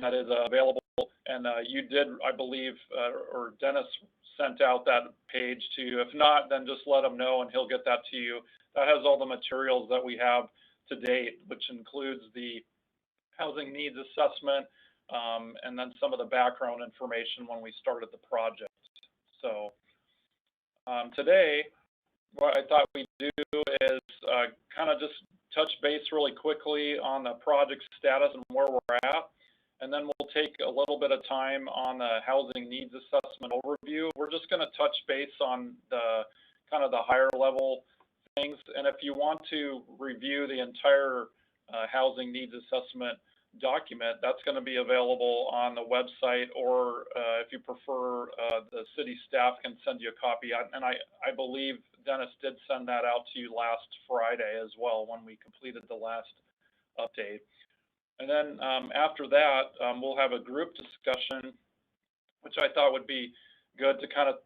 that is available. And you did, I believe, or Dennis sent out that page to you. If not, then just let him know and he'll get that to you. That has all the materials that we have to date, which includes the housing needs assessment, and then some of the background information when we started the project. So today, what I thought we'd do is kind of just touch base really quickly on the project status and where we're at. And then we'll take a little bit of time on the housing needs assessment overview. We're just going to touch base on the kind of the higher level things. And if you want to review the entire housing needs assessment document, that's going to be available on the website, or if you prefer, the city staff can send you a copy. And I believe Dennis did send that out to you last Friday as well when we completed the last update. And then after that, we'll have a group discussion, which I thought would be good to kind of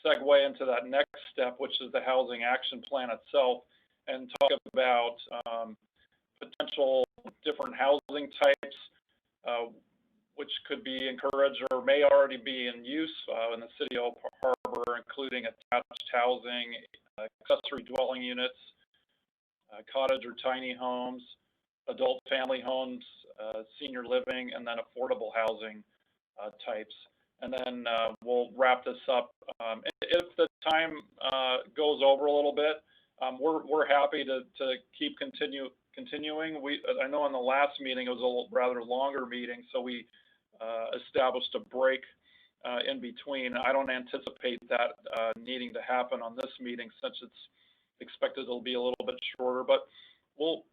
segue into that next step, which is the housing action plan itself, and talk about potential different housing types, which could be encouraged or may already be in use in the city of Harbor, including attached housing, accessory dwelling units, cottage or tiny homes, adult family homes, senior living, and then affordable housing types. And then we'll wrap this up. If the time goes over a little bit, we're happy to keep continuing. I know in the last meeting it was a rather longer meeting, so we established a break in between. I don't anticipate that needing to happen on this meeting, since it's expected it'll be a little bit shorter, but we'll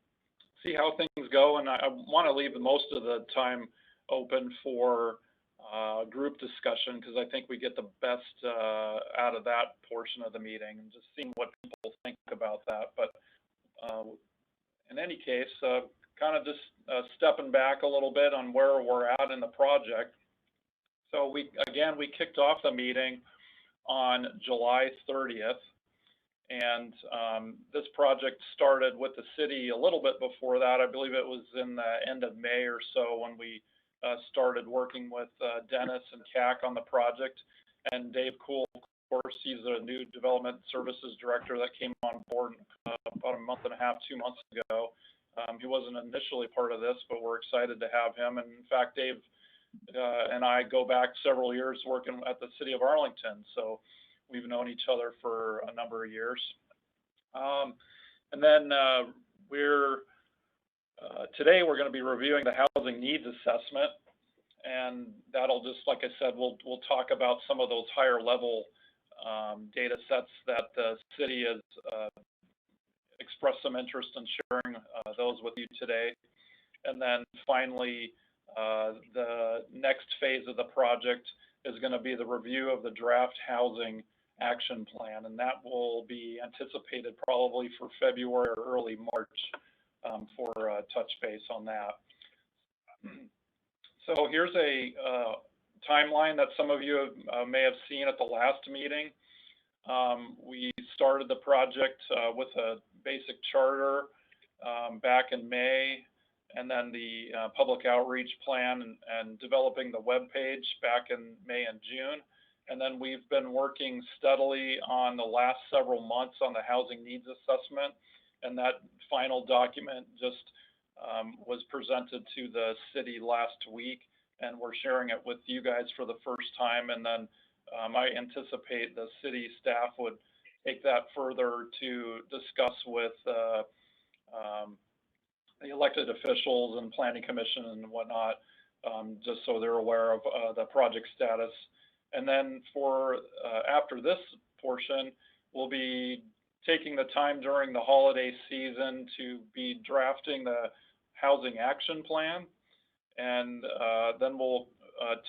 see how things go. And I want to leave most of the time open for group discussion, because I think we get the best out of that portion of the meeting, and just seeing what people think about that. But in any case, kind of just stepping back a little bit on where we're at in the project. So we kicked off the meeting on July 30th, and this project started with the city a little bit before that. I believe it was in the end of May or so when we started working with Dennis and CAC on the project. And Dave Kuhl, of course, he's a new development services director that came on board about a month and a half, 2 months ago. He wasn't initially part of this, but we're excited to have him. And in fact, Dave and I go back several years working at the city of Arlington, so we've known each other for a number of years. And then today we're going to be reviewing the housing needs assessment, and that'll just, like I said, we'll talk about some of those higher level data sets that the city has expressed some interest in sharing those with you today. And then finally, the next phase of the project is going to be the review of the draft housing action plan, and that will be anticipated probably for February or early March for touch base on that. So here's a timeline that some of you may have seen at the last meeting. We started the project with a basic charter back in May, and then the public outreach plan and developing the web page back in May and June. And then we've been working steadily on the last several months on the housing needs assessment, and that final document just was presented to the city last week, and we're sharing it with you guys for the first time. And then I anticipate the city staff would take that further to discuss with the elected officials and planning commission and whatnot, just so they're aware of the project status. And then for after this portion, we'll be taking the time during the holiday season to be drafting the housing action plan, and then we'll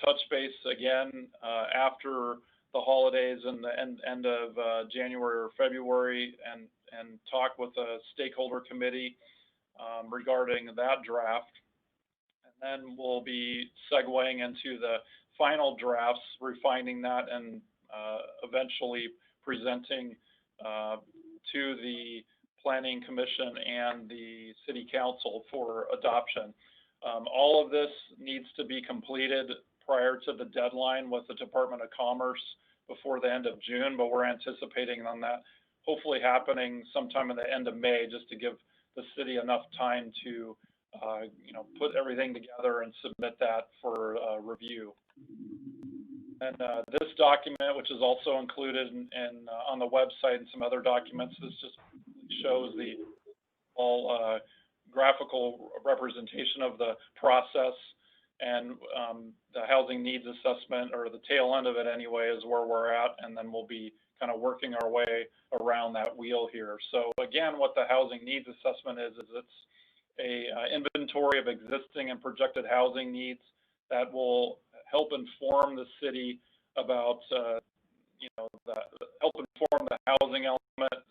touch base again after the holidays and the end of January or February, and talk with the stakeholder committee regarding that draft. And then we'll be segueing into the final drafts, refining that, and eventually presenting to the planning commission and the city council for adoption. All of this needs to be completed prior to the deadline with the Department of Commerce before the end of June, but we're anticipating on that hopefully happening sometime in the end of May, just to give the city enough time to put everything together and submit that for review. And this document, which is also included on the website and some other documents, this just shows the all graphical representation of the process, and the housing needs assessment, or the tail end of it anyway, is where we're at, and then we'll be kind of working our way around that wheel here. So again, what the housing needs assessment is it's a inventory of existing and projected housing needs that will help inform the city about help inform the housing element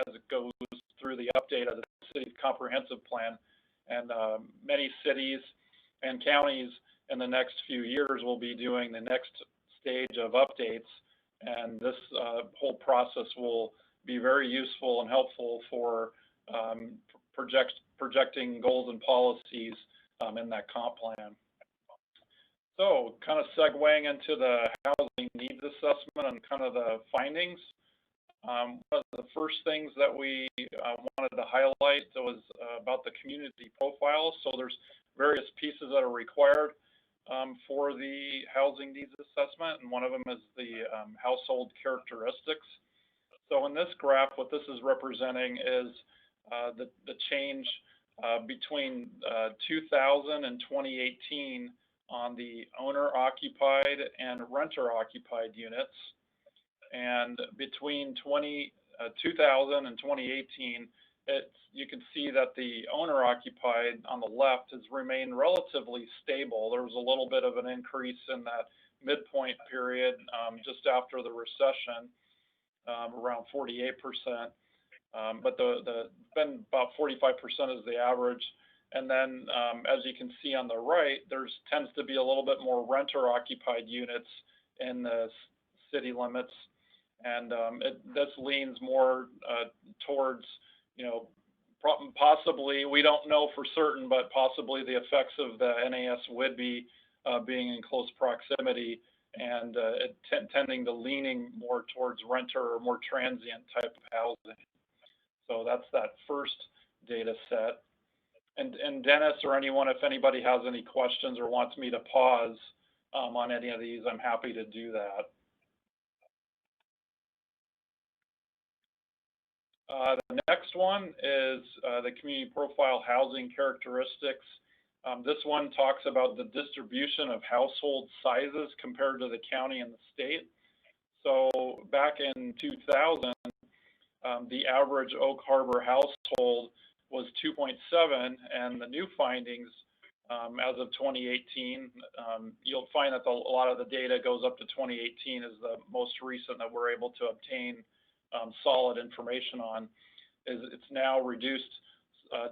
as it goes through the update of the city's comprehensive plan. And many cities and counties in the next few years will be doing the next stage of updates, and this whole process will be very useful and helpful for projecting goals and policies in that comp plan. So kind of segueing into the housing needs assessment and kind of the findings. One of the first things that we wanted to highlight was about the community profile. So there's various pieces that are required for the housing needs assessment, and one of them is the household characteristics. So in this graph, what this is representing is the change between 2000 and 2018 on the owner-occupied and renter-occupied units. And between 2000 and 2018, you can see that the owner-occupied on the left has remained relatively stable. There was a little bit of an increase in that midpoint period just after the recession, around 48%, but the been about 45% is the average. And then, as you can see on the right, tends to be a little bit more renter-occupied units in the city limits, and this leans more towards, possibly, we don't know for certain, but possibly the effects of the NAS would be being in close proximity and tending to leaning more towards renter or more transient type of housing. So that's that first data set. And Dennis or anyone, if anybody has any questions or wants me to pause on any of these, I'm happy to do that. The next one is the community profile housing characteristics. This one talks about the distribution of household sizes compared to the county and the state. So back in 2000, the average Oak Harbor household was 2.7, and the new findings as of 2018, you'll find that a lot of the data goes up to 2018 is the most recent that we're able to obtain solid information on. It's now reduced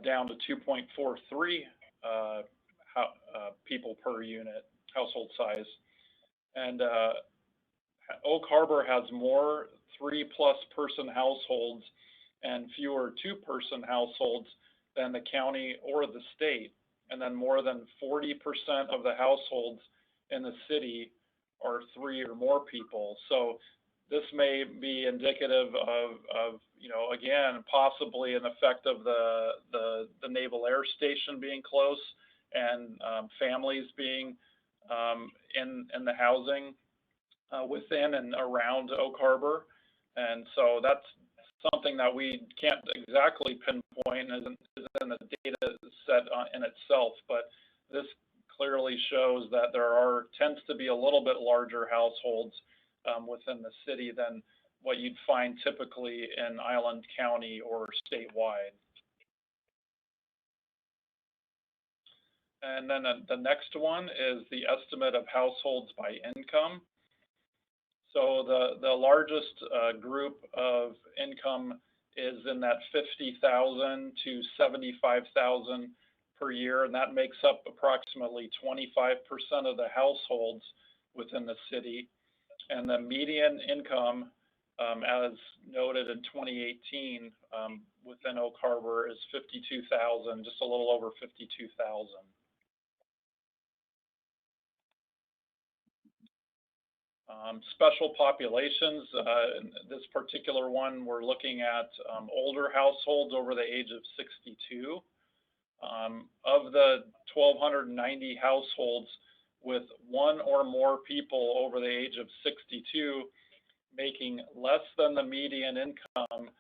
down to 2.43 people per unit, household size. And Oak Harbor has more 3+ person households and fewer 2-person households than the county or the state. And then more than 40% of the households in the city are 3 or more people. So this may be indicative of again, possibly an effect of the Naval Air Station being close and families being in the housing within and around Oak Harbor. And so that's something that we can't exactly pinpoint isn't in the data set in itself, but this clearly shows that tends to be a little bit larger households within the city than what you'd find typically in Island County or statewide. And then the next one is the estimate of households by income. So the largest group of income is in that 50,000 to 75,000 per year, and that makes up approximately 25% of the households within the city. And the median income, as noted in 2018, within Oak Harbor is 52,000, just a little over 52,000. Special populations, in this particular one, we're looking at older households over the age of 62. Of the 1,290 households with one or more people over the age of 62 making less than the median income,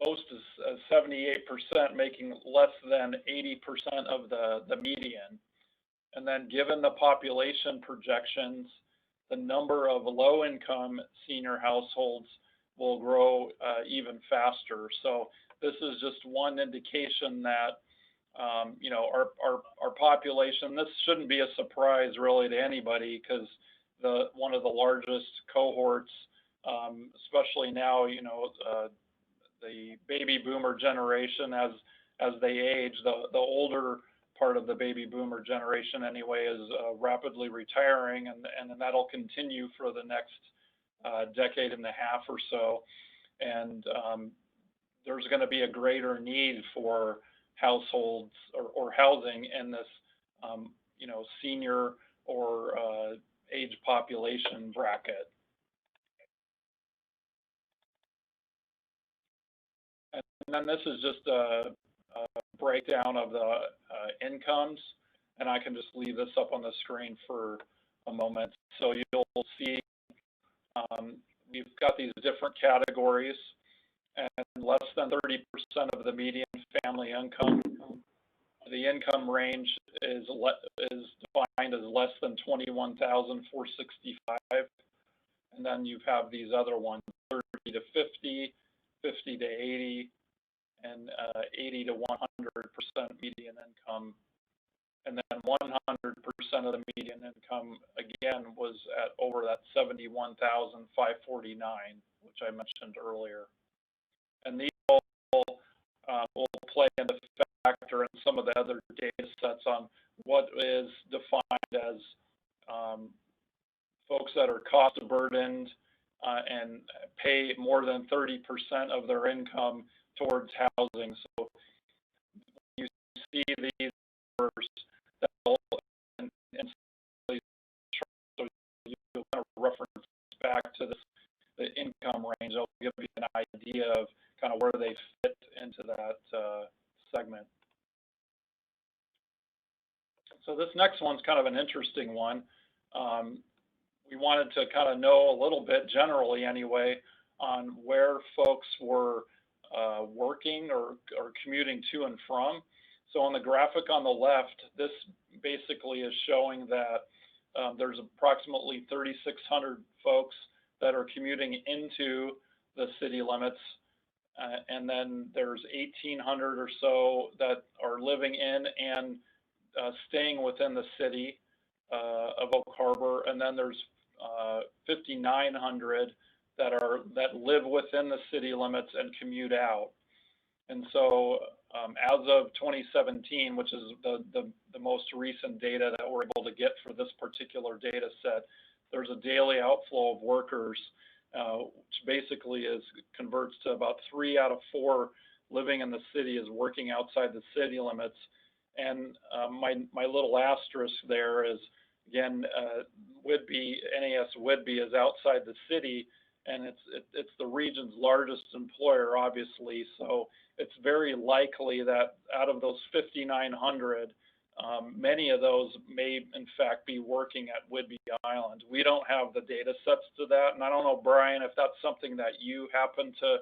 most is 78% making less than 80% of the median. And then given the population projections, the number of low-income senior households will grow even faster. So this is just one indication that you know, our population, this shouldn't be a surprise really to anybody, because one of the largest cohorts, especially now, you know, the baby boomer generation, as they age, the older part of the baby boomer generation anyway is rapidly retiring, and that'll continue for the next decade and a half or so. And there's going to be a greater need for households or housing in this, you know, senior or age population bracket. And then this is just a breakdown of the incomes, and I can just leave this up on the screen for a moment. So you'll see we've got these different categories, and less than 30% of the median family income. The income range is defined as less than $21,465, and then you have these other ones: 30 to 50, 50 to 80, and 80 to 100% median income. And then 100% of the median income again was at over that 71,549, which I mentioned earlier. And these all will play into factor in some of the other data sets on what is defined as folks that are cost burdened and pay more than 30% of their income towards housing. So you see these numbers that will, and so you kind of reference back to this, the income range. I'll give you an idea of kind of where they fit into that segment. So this next one's kind of an interesting one. We wanted to kind of know a little bit, generally anyway, on where folks were working or commuting to and from. So on the graphic on the left, this basically is showing that there's approximately 3,600 folks that are commuting into the city limits, and then there's 1,800 or so that are living in and staying within the city of Oak Harbor, and then there's 5,900 that live within the city limits and commute out. And so as of 2017, which is the most recent data that we're able to get for this particular data set, there's a daily outflow of workers, which basically converts to about 3 out of 4 living in the city is working outside the city limits. And my little asterisk there is, again, NAS Whidbey is outside the city, and it's the region's largest employer, obviously. So it's very likely that out of those 5,900, many of those may in fact be working at Whidbey Island. We don't have the data sets to that, and I don't know, Brian, if that's something that you happen to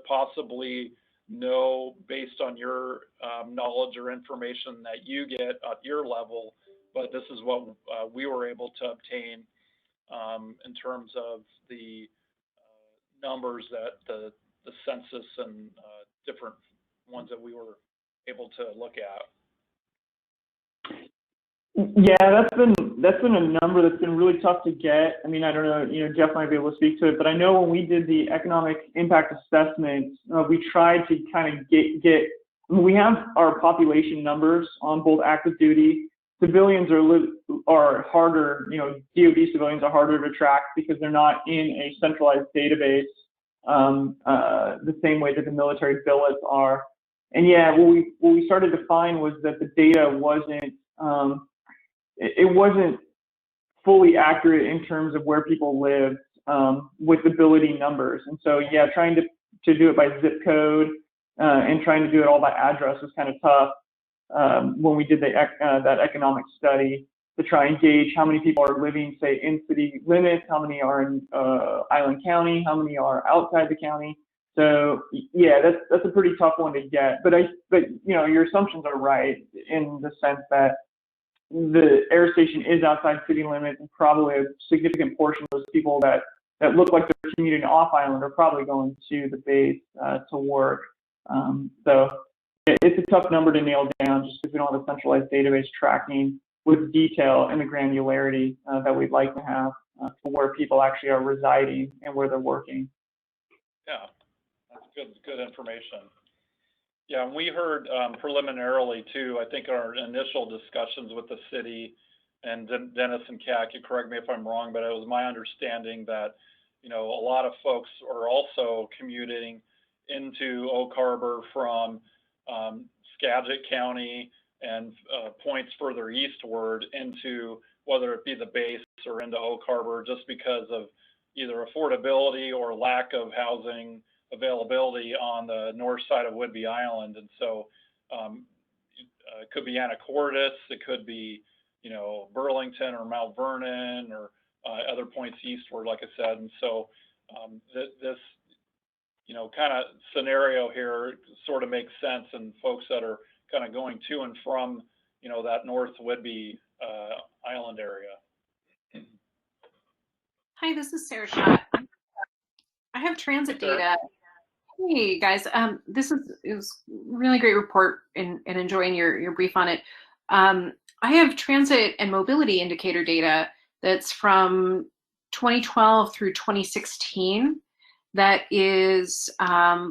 possibly know based on your knowledge or information that you get at your level, but this is what we were able to obtain in terms of the numbers that the census and different ones that we were able to look at. Yeah, that's been a number that's been really tough to get. I mean, I don't know, Jeff might be able to speak to it, but I know when we did the economic impact assessment, we tried to kind of get. I mean, we have our population numbers on both active duty. Civilians are harder, DoD civilians are harder to track because they're not in a centralized database the same way that the military billets are. And yeah, what we started to find was that the data wasn't it wasn't fully accurate in terms of where people lived with ability numbers. And so, yeah, trying to do it by zip code and trying to do it all by address was kind of tough when we did that economic study to try and gauge how many people are living, say, in city limits, how many are in Island County, how many are outside the county. So yeah, that's a pretty tough one to get. But you know, your assumptions are right in the sense that the air station is outside city limits, and probably a significant portion of those people that look like they're commuting off island are probably going to the base to work. So it's a tough number to nail down just because we don't have a centralized database tracking with detail and the granularity that we'd like to have for where people actually are residing and where they're working. Yeah, that's good information. Yeah, and we heard preliminarily too, I think our initial discussions with the city, and Dennis and Kat, you correct me if I'm wrong, but it was my understanding that, you know, a lot of folks are also commuting into Oak Harbor from Skagit County and points further eastward into, whether it be the base or into Oak Harbor, just because of either affordability or lack of housing availability on the north side of Whidbey Island. And so it could be Anacortes, it could be, you know, Burlington or Mount Vernon or other points eastward, like I said. And so this, you know, kind of scenario here sort of makes sense, and folks that are kind of going to and from, you know, that North Whidbey Island area. Hi, this is Sarah Schott. I have transit data. Hey guys, it was really great report and enjoying your brief on it. I have transit and mobility indicator data that's from 2012 through 2016 that is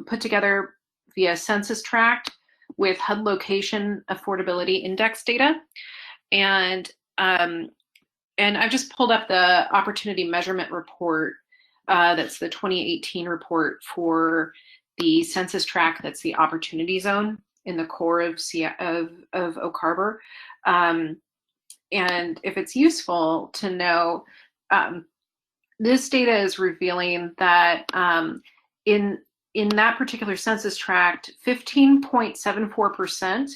put together via census tract with HUD location affordability index data. And I've just pulled up the opportunity measurement report. That's the 2018 report for the census tract. That's the opportunity zone in the core of Oak Harbor. And if it's useful to know, this data is revealing that in that particular census tract, 15.74%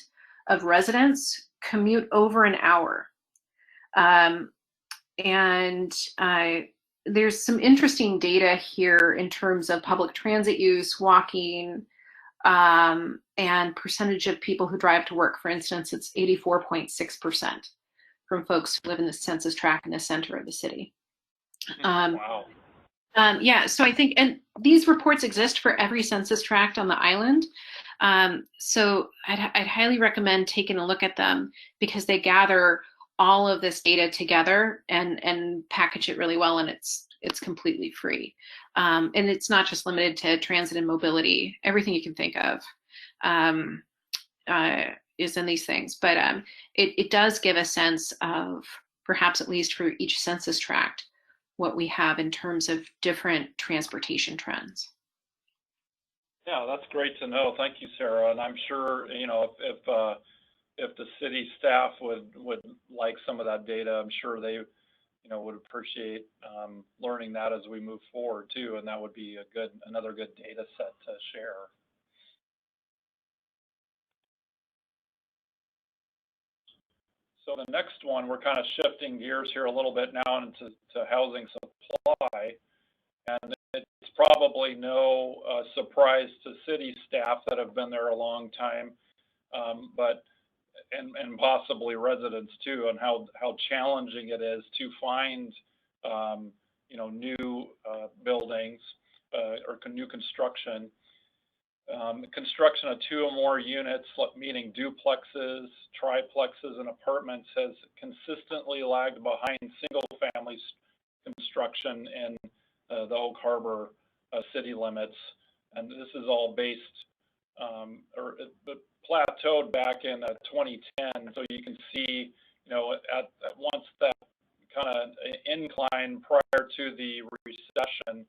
of residents commute over an hour. There's some interesting data here in terms of public transit use, walking, and percentage of people who drive to work. For instance, it's 84.6% from folks who live in the census tract in the center of the city. Wow. Yeah, so I think, and these reports exist for every census tract on the island. So I'd highly recommend taking a look at them because they gather all of this data together and package it really well, and it's completely free. And it's not just limited to transit and mobility. Everything you can think of is in these things. But it does give a sense of, perhaps at least for each census tract, what we have in terms of different transportation trends. Yeah, that's great to know. Thank you, Sarah. And I'm sure, you know, if the city staff would like some of that data, I'm sure they, you know, would appreciate learning that as we move forward too, and that would be another good data set to share. So the next one, we're kind of shifting gears here a little bit now into housing supply, and it's probably no surprise to city staff that have been there a long time, but and possibly residents too, and how challenging it is to find you know, new buildings or new construction. Construction of 2 or more units, meaning duplexes, triplexes, and apartments, has consistently lagged behind single-family construction in the Oak Harbor city limits, and this is all based or plateaued back in 2010. So you can see, you know, at once that kind of incline prior to the recession,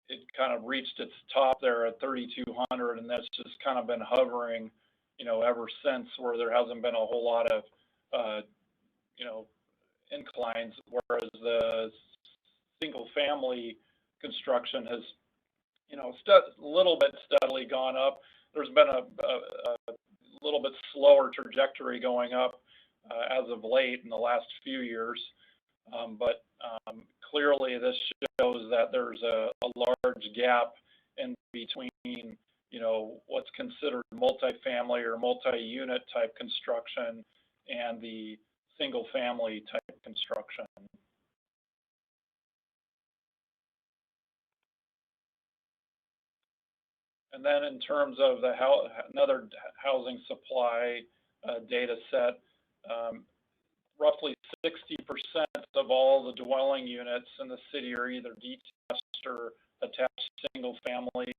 it kind of reached its top there at 3,200, and that's just kind of been hovering, you know, ever since, where there hasn't been a whole lot of you know, inclines, whereas the single family construction has, you know, a little bit steadily gone up. There's been a little bit slower trajectory going up as of late in the last few years. But clearly this shows that there's a large gap in between, you know, what's considered multifamily or multi-unit type construction and the single family type construction. And then in terms of the another housing supply data set, roughly 60% of all the dwelling units in the city are either detached or attached single family.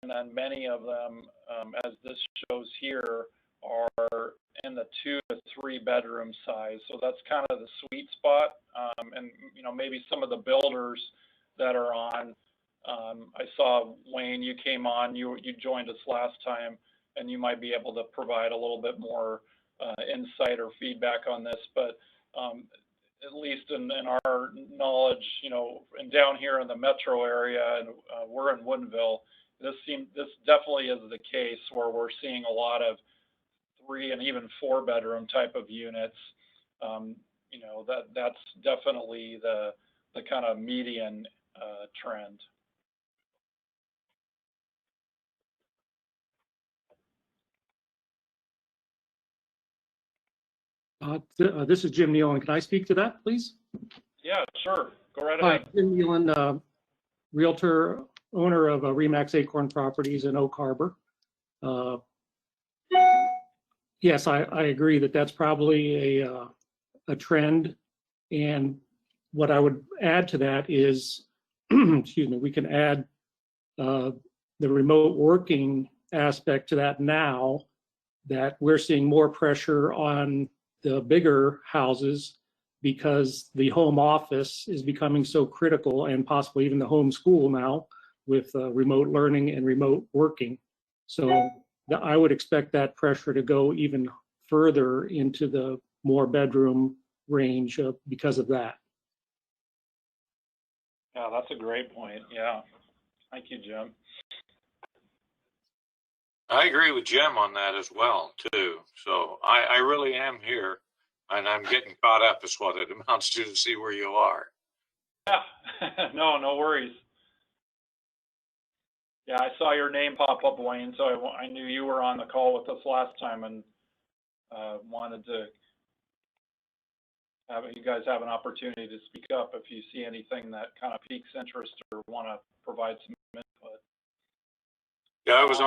And then many of them, as this shows here, are in the 2 to 3 bedroom size. So that's kind of the sweet spot. And, you know, maybe some of the builders that are on, I saw, Wayne, you came on, you joined us last time, and you might be able to provide a little bit more insight or feedback on this. But at least in our knowledge, you know, and down here in the metro area, and we're in Woodinville, this definitely is the case where we're seeing a lot of 3 and even 4 bedroom type of units. You know, that's definitely the kind of median trend. This is Jim Nealon. Can I speak to that, please? Yeah, sure. Go right Hi, ahead. Jim Nealon, realtor, owner of Remax Acorn Properties in Oak Harbor. Yes, I agree that that's probably a trend. And what I would add to that is, excuse me, we can add the remote working aspect to that now, that we're seeing more pressure on the bigger houses because the home office is becoming so critical, and possibly even the home school now with remote learning and remote working. So I would expect that pressure to go even further into the more bedroom range because of that. Yeah, that's a great point. Yeah. Thank you, Jim. I agree with Jim on that as well, too. So I really am here, and I'm getting caught up is what it amounts to see where you are. Yeah, no worries. Yeah, I saw your name pop up, Wayne, so I knew you were on the call with us last time, and wanted to have you guys have an opportunity to speak up if you see anything that kind of piques interest or want to provide some input. Yeah, I was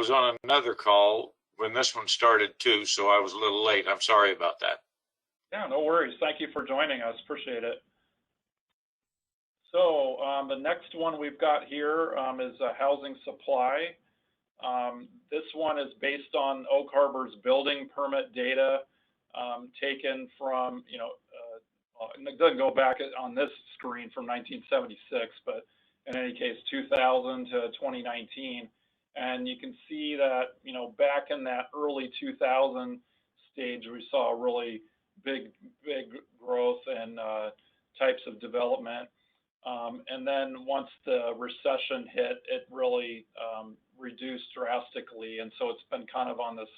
on another call when this one started too, so I was a little late. I'm sorry about that. Yeah, no worries. Thank you for joining us. Appreciate it. So the next one we've got here is housing supply. This one is based on Oak Harbor's building permit data taken from, you know, it doesn't go back on this screen from 1976, but in any case, 2000 to 2019. And you can see that, you know, back in that early 2000 stage, we saw a really big growth in types of development. And then once the recession hit, it really reduced drastically. And so it's been kind of on this,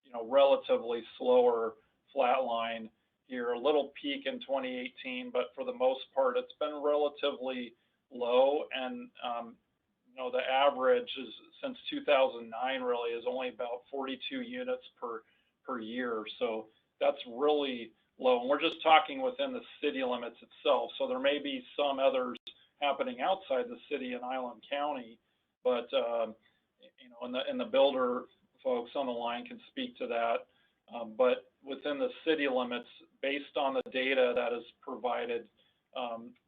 you know, relatively slower flat line here, a little peak in 2018, but for the most part, it's been relatively low. And, you know, the average is since 2009 really is only about 42 units per year. So that's really low. And we're just talking within the city limits itself. So there may be some others happening outside the city in Island County, but, you know, and the builder folks on the line can speak to that. But within the city limits, based on the data that is provided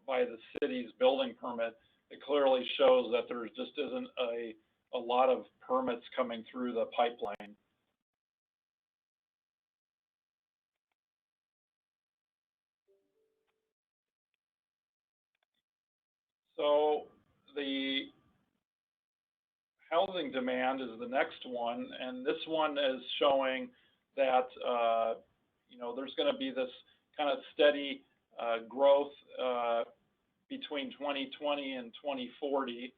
by the city's building permit, it clearly shows that there just isn't a lot of permits coming through the pipeline. So the housing demand is the next one, and this one is showing that you know, there's going to be this kind of steady growth between 2020 and 2040,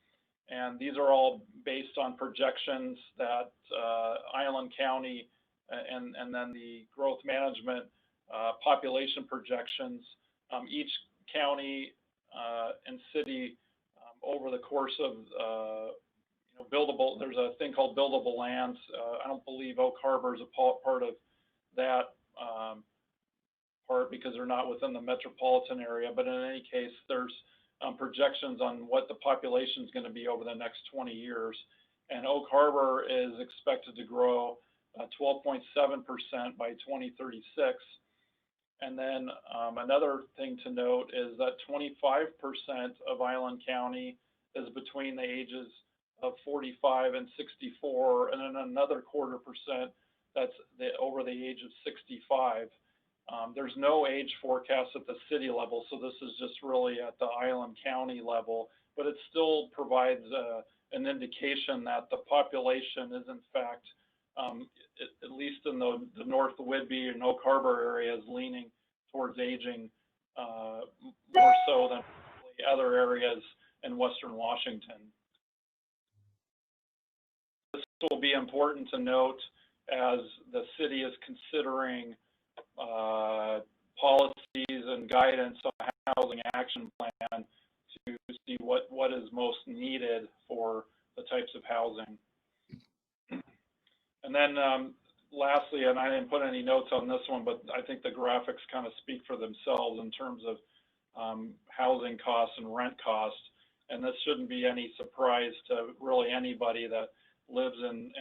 and these are all based on projections that Island County and then the growth management population projections. Each county and city over the course of you know, buildable, there's a thing called buildable lands. I don't believe Oak Harbor is a part of that part because they're not within the metropolitan area, but in any case, there's projections on what the population is going to be over the next 20 years. And Oak Harbor is expected to grow 12.7% by 2036. And then another thing to note is that 25% of Island County is between the ages of 45 and 64, and then another 0.25% that's over the age of 65. There's no age forecast at the city level, so this is just really at the Island County level, but it still provides an indication that the population is in fact, at least in the North Whidbey and Oak Harbor areas, leaning towards aging more so than other areas in Western Washington. This will be important to note as the city is considering policies and guidance on a housing action plan to see what is most needed for the types of housing. And then lastly, and I didn't put any notes on this one, but I think the graphics kind of speak for themselves in terms of housing costs and rent costs. And this shouldn't be any surprise to really anybody that lives in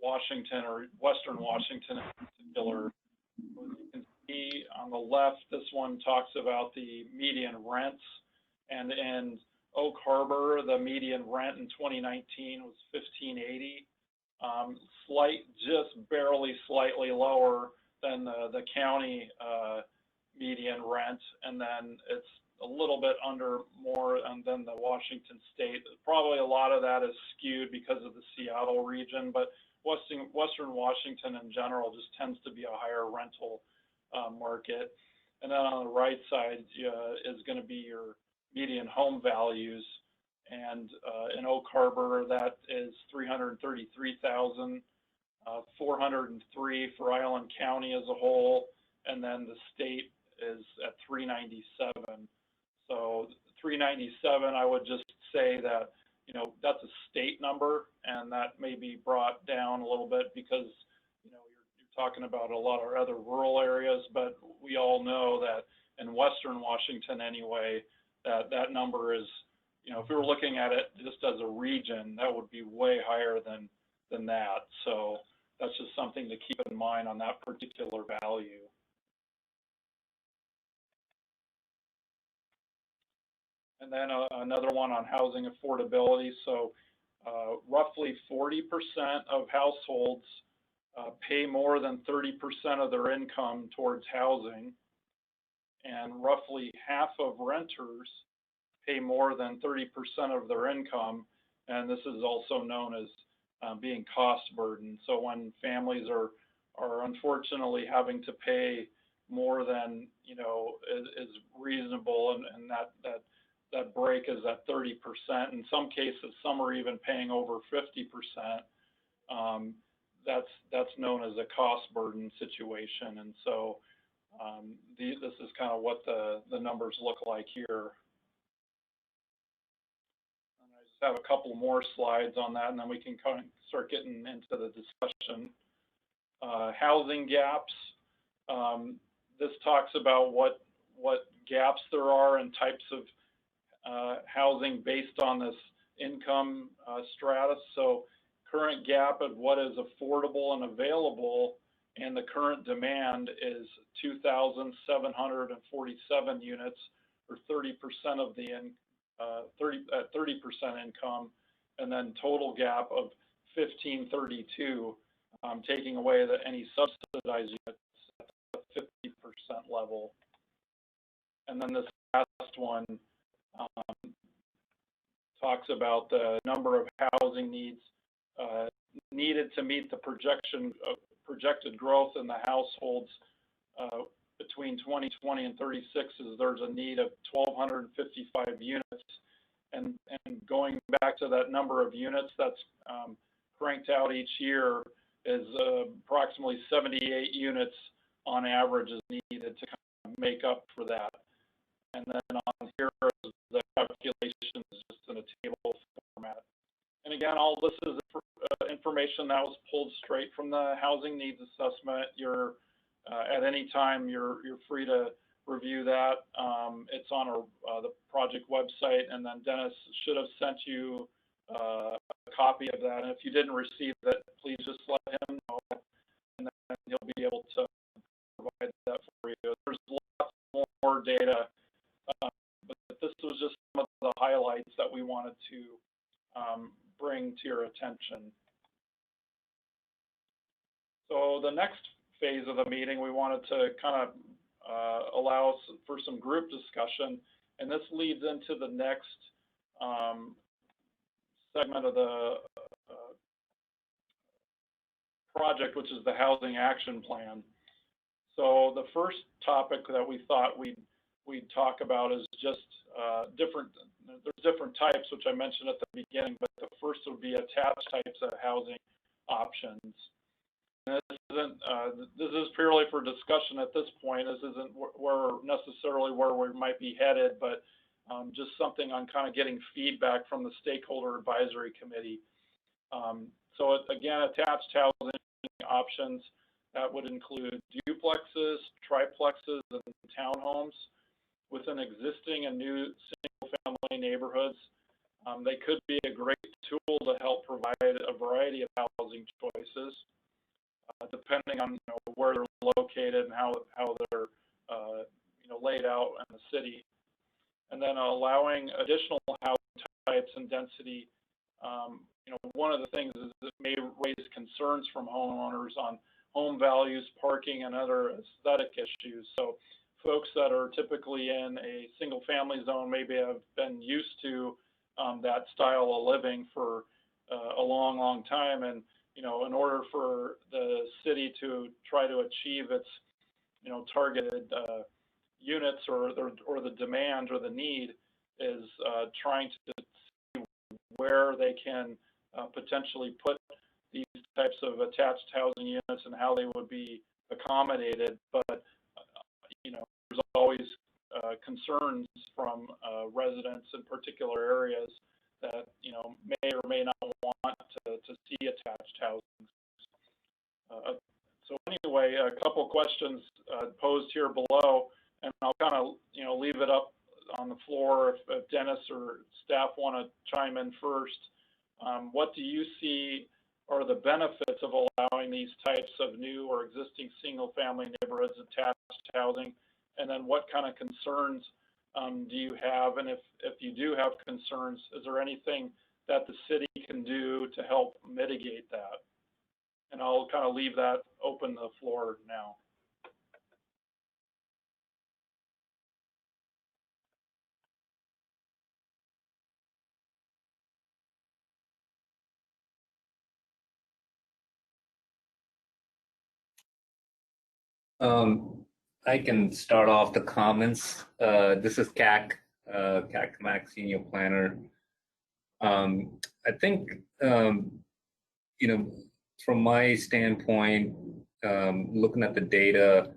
Washington or Western Washington in particular. You can see on the left, this one talks about the median rents, and in Oak Harbor, the median rent in 2019 was $1,580, just barely slightly lower than the county median rent, and then it's a little bit under more than the Washington state. Probably a lot of that is skewed because of the Seattle region, but Western Washington in general just tends to be a higher rental market. And then on the right side is going to be your median home values. And in Oak Harbor, that is $333,000, $403 for Island County as a whole, and then the state is at $397. So $397, I would just say that, you know, that's a state number, and that may be brought down a little bit because, you know, you're talking about a lot of other rural areas, but we all know that in Western Washington anyway, that number is, you know, if we were looking at it just as a region, that would be way higher than that. So that's just something to keep in mind on that particular value. And then another one on housing affordability. So roughly 40% of households pay more than 30% of their income towards housing, and roughly half of renters pay more than 30% of their income, and this is also known as being cost burden. So when families are unfortunately having to pay more than, you know, is reasonable, and that break is at 30%. In some cases, some are even paying over 50%. That's known as a cost burden situation, and so this is kind of what the numbers look like here. And I just have a couple more slides on that, and then we can kind of start getting into the discussion. Housing gaps. This talks about what gaps there are and types of housing based on this income stratus. So current gap of what is affordable and available and the current demand is 2,747 units, or 30% of the 30% income, and then total gap of 1,532, taking away any subsidized units at the 50% level. And then this last one talks about the number of housing needs needed to meet the projected projected growth in the households between 2020 and 36 is there's a need of 1,255 units. And going back to that number of units that's cranked out each year is approximately 78 units on average is needed to kind of make up for that. And then on here is the calculation is just in a table format. And again, all this is information that was pulled straight from the housing needs assessment. You're at any time you're free to review that. It's on the project website, and then Dennis should have sent you a copy of that. And if you didn't receive it, please just let him know, and then he'll be able to provide that for you. There's lots more data, but this was just some of the highlights that we wanted to bring to your attention. So the next phase of the meeting, we wanted to kind of allow for some group discussion, and this leads into the next segment of the project, which is the Housing Action Plan. So the first topic that we thought we'd talk about is just there's different types, which I mentioned at the beginning, but the first would be attached types of housing options. And this is purely for discussion at this point. This isn't necessarily where we might be headed, but just something on kind of getting feedback from the Stakeholder Advisory Committee. So again, attached housing options, that would include duplexes, triplexes, and townhomes within existing and new single-family neighborhoods. They could be a great tool to help provide a variety of housing choices, depending on where they're located and how they're laid out in the city. And then allowing additional housing types and density. One of the things is it may raise concerns from homeowners on home values, parking, and other aesthetic issues. So folks that are typically in a single family zone maybe have been used to that style of living for a long time. And, in order for the city to try to achieve its, targeted units or the demand or the need is trying to see where they can potentially put these types of attached housing units and how they would be accommodated. But, there's always concerns from residents in particular areas that, may or may not want to see attached housing. So anyway, a couple questions posed here below, and I'll kind of, leave it up on the floor if Dennis or staff want to chime in first. What do you see are the benefits of allowing these types of new or existing single-family neighborhoods attached housing? And then what kind of concerns do you have? And if you do have concerns, is there anything that the city can do to help mitigate that? And I'll kind of leave that open to the floor now. I can start off the comments. This is CAC Mac Senior Planner. I think, from my standpoint, looking at the data,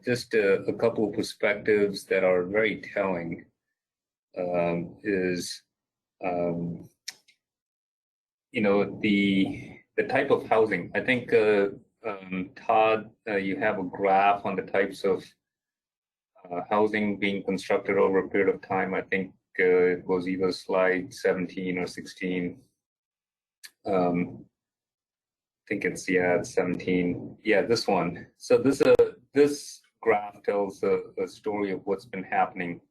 just a couple of perspectives that are very telling is, the type of housing. I think, Todd, you have a graph on the types of housing being constructed over a period of time. I think it was either slide 17 or 16. I think it's, it's 17. Yeah, this one. So this graph tells a story of what's been happening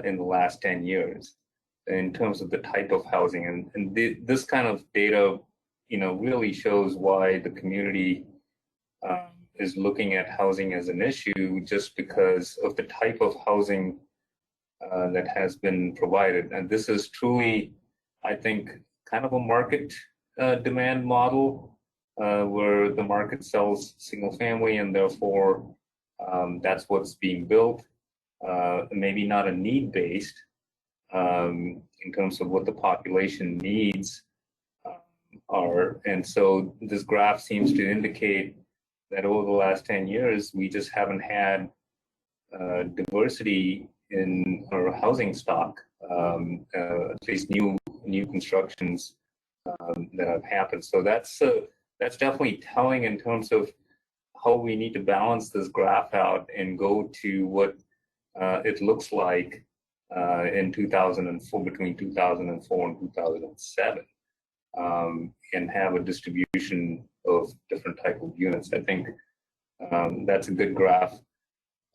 in the last 10 years in terms of the type of housing. And this kind of data, really shows why the community is looking at housing as an issue, just because of the type of housing that has been provided. And this is truly, I think, kind of a market demand model where the market sells single family, and therefore that's what's being built. Maybe not a need-based in terms of what the population needs are. And so this graph seems to indicate that over the last 10 years, we just haven't had diversity in our housing stock, at least new constructions that have happened. So that's definitely telling in terms of how we need to balance this graph out and go to what it looks like in 2004, between 2004 and 2007, and have a distribution of different type of units. I think that's a good graph.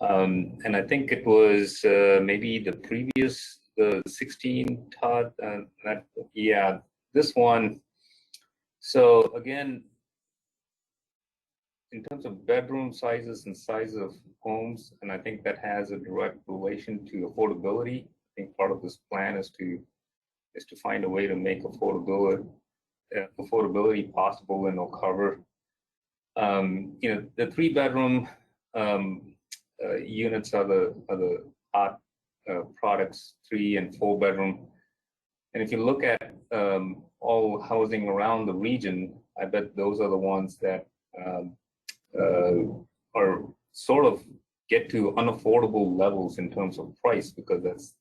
And I think it was maybe the previous, the 16, Todd, yeah, this one. So again, in terms of bedroom sizes and size of homes, and I think that has a direct relation to affordability. I think part of this plan is to find a way to make affordability possible in Oak Harbor. You know, the 3-bedroom units are the hot products, 3 and 4-bedroom. And if you look at all housing around the region, I bet those are the ones that are sort of get to unaffordable levels in terms of price, because that's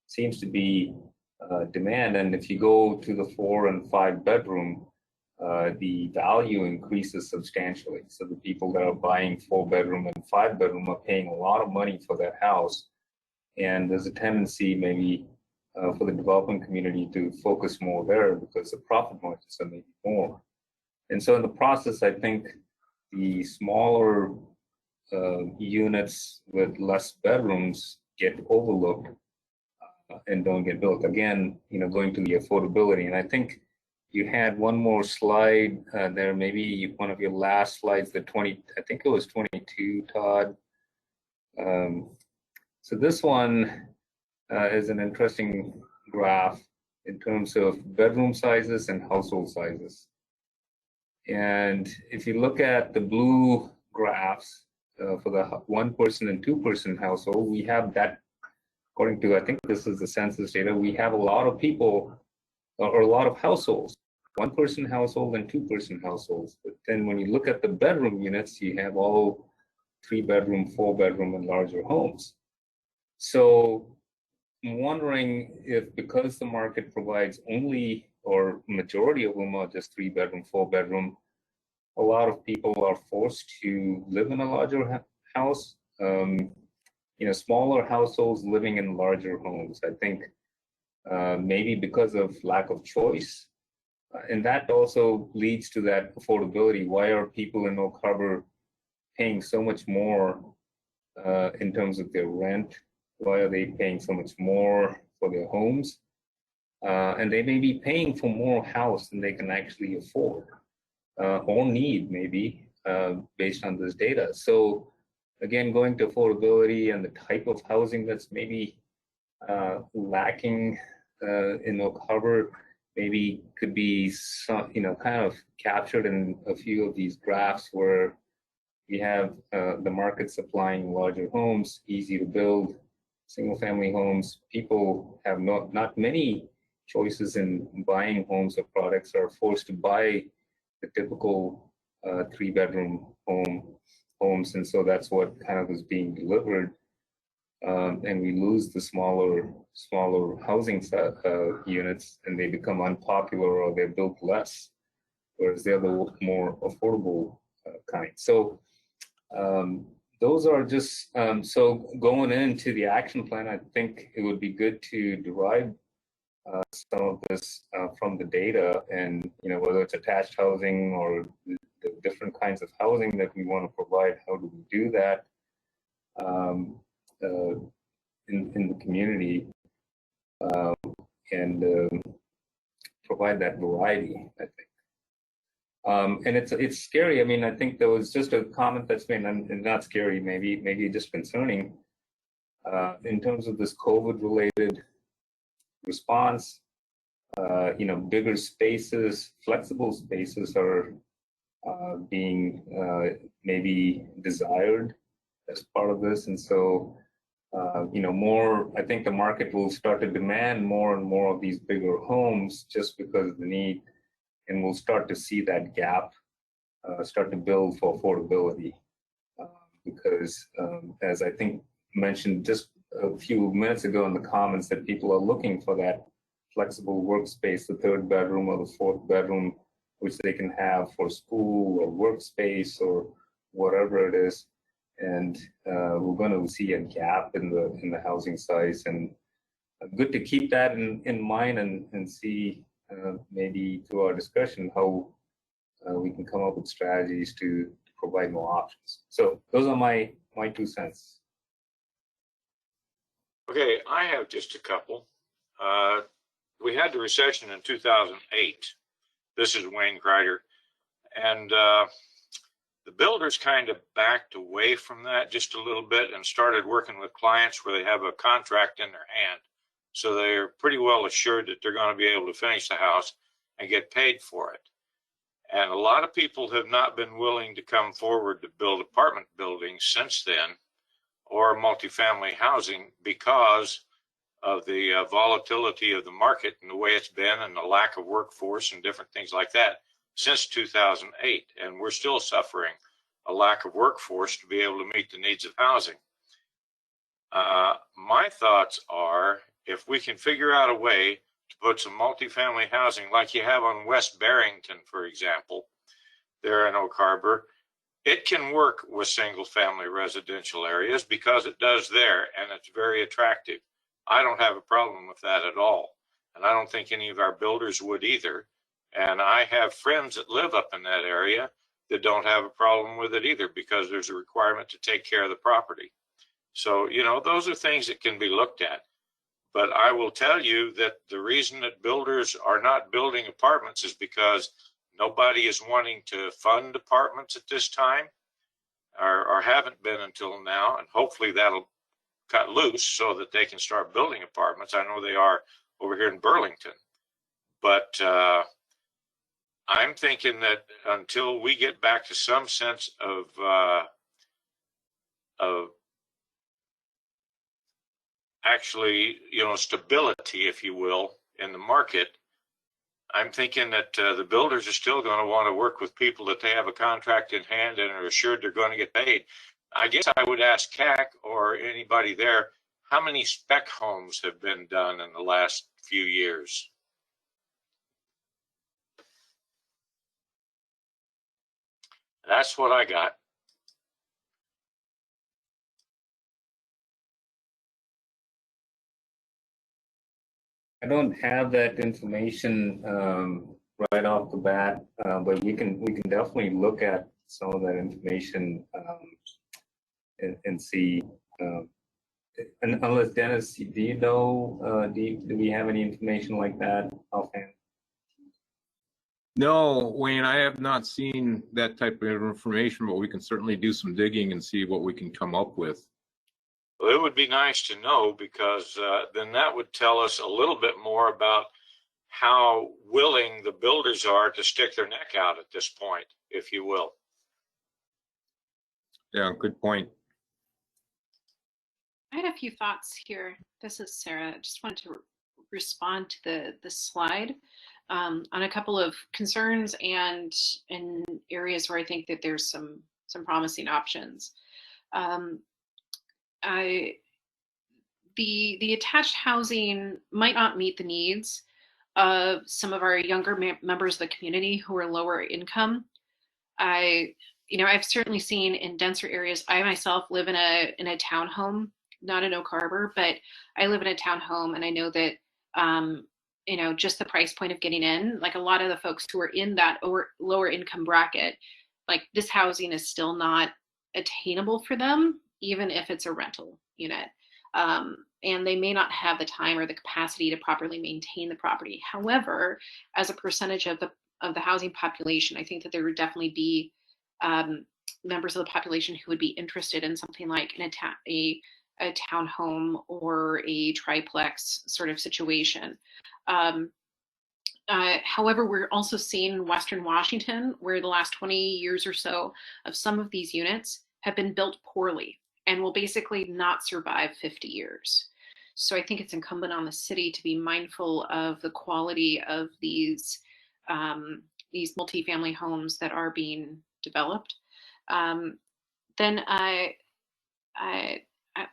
seems to be demand. And if you go to the 4 and 5-bedroom, the value increases substantially. So the people that are buying 4-bedroom and 5-bedroom are paying a lot of money for that house. And there's a tendency maybe for the development community to focus more there because the profit margins are maybe more. And so in the process, I think the smaller units with less bedrooms get overlooked and don't get built. Again, you know, going to the affordability. And I think you had one more slide there, maybe one of your last slides, the 20, I think it was 22, Todd. So this one is an interesting graph in terms of bedroom sizes and household sizes. And if you look at the blue graphs for the 1-person and 2-person household, we have that, according to, I think this is the census data, we have a lot of people or a lot of households, 1-person household and 2-person households. But then when you look at the bedroom units, you have all 3-bedroom, 4-bedroom, and larger homes. So I'm wondering if, because the market provides only, or majority of them are just 3-bedroom, 4-bedroom, a lot of people are forced to live in a larger house. You know, smaller households living in larger homes. I think maybe because of lack of choice, and that also leads to that affordability. Why are people in Oak Harbor paying so much more in terms of their rent? Why are they paying so much more for their homes? And they may be paying for more house than they can actually afford or need, maybe, based on this data. So again, going to affordability and the type of housing that's maybe lacking in Oak Harbor, maybe could be some, you know, kind of captured in a few of these graphs where we have the market supplying larger homes, easy to build, single-family homes. People have not many choices in buying homes or products, are forced to buy the typical 3-bedroom homes, and so that's what kind of is being delivered, and we lose the smaller housing units, and they become unpopular or they're built less, whereas they're the more affordable kind. So those are just so going into the action plan, I think it would be good to derive some of this from the data, and you know, whether it's attached housing or the different kinds of housing that we want to provide, how do we do that in the community, and provide that variety, I think. And it's scary. I mean, I think there was just a comment that's been, and not scary, maybe just concerning, in terms of this COVID-related response. You know, bigger spaces, flexible spaces are being maybe desired as part of this. And so, more, I think the market will start to demand more and more of these bigger homes just because of the need, and we'll start to see that gap start to build for affordability. Because as I think mentioned just a few minutes ago in the comments, that people are looking for that flexible workspace, the third bedroom or the fourth bedroom, which they can have for school or workspace or whatever it is. And we're going to see a gap in the housing size, and good to keep that in mind and see maybe through our discussion how we can come up with strategies to provide more options. So those are my 2 cents. Okay, I have just a couple. We had the recession in 2008. This is Wayne Kreider. And the builders kind of backed away from that just a little bit and started working with clients where they have a contract in their hand. So they're pretty well assured that they're going to be able to finish the house and get paid for it. And a lot of people have not been willing to come forward to build apartment buildings since then, or multifamily housing, because of the volatility of the market and the way it's been, and the lack of workforce and different things like that since 2008. And we're still suffering a lack of workforce to be able to meet the needs of housing. My thoughts are, if we can figure out a way to put some multifamily housing like you have on West Barrington, for example, there in Oak Harbor, it can work with single family residential areas because it does there, and it's very attractive. I don't have a problem with that at all. And I don't think any of our builders would either. And I have friends that live up in that area that don't have a problem with it either, because there's a requirement to take care of the property. So, those are things that can be looked at. But I will tell you that the reason that builders are not building apartments is because nobody is wanting to fund apartments at this time, or haven't been until now. And hopefully that'll cut loose so that they can start building apartments. I know they are over here in Burlington. But I'm thinking that until we get back to some sense of actually, stability, if you will, in the market, I'm thinking that the builders are still going to want to work with people that they have a contract in hand and are assured they're going to get paid. I guess I would ask CAC or anybody there, how many spec homes have been done in the last few years? That's what I got. I don't have that information right off the bat, but we can definitely look at some of that information and see. And unless Dennis, do you know? Do we have any information like that offhand? No, Wayne, I have not seen that type of information, but we can certainly do some digging and see what we can come up with. Well, it would be nice to know, because then that would tell us a little bit more about how willing the builders are to stick their neck out at this point, if you will. Yeah, good point. I had a few thoughts here. This is Sarah. I just wanted to respond to the slide on a couple of concerns and areas where I think that there's some promising options. The attached housing might not meet the needs of some of our younger members of the community who are lower income. I've certainly seen in denser areas. I myself live in a townhome, not in Oak Harbor, but I live in a townhome, and I know that just the price point of getting in, like a lot of the folks who are in that lower income bracket, like this housing is still not attainable for them, even if it's a rental unit. And they may not have the time or the capacity to properly maintain the property. However, as a percentage of the housing population, I think that there would definitely be members of the population who would be interested in something like a townhome or a triplex sort of situation. However, we're also seeing in Western Washington where the last 20 years or so of some of these units have been built poorly and will basically not survive 50 years. So I think it's incumbent on the city to be mindful of the quality of these multifamily homes that are being developed. Then I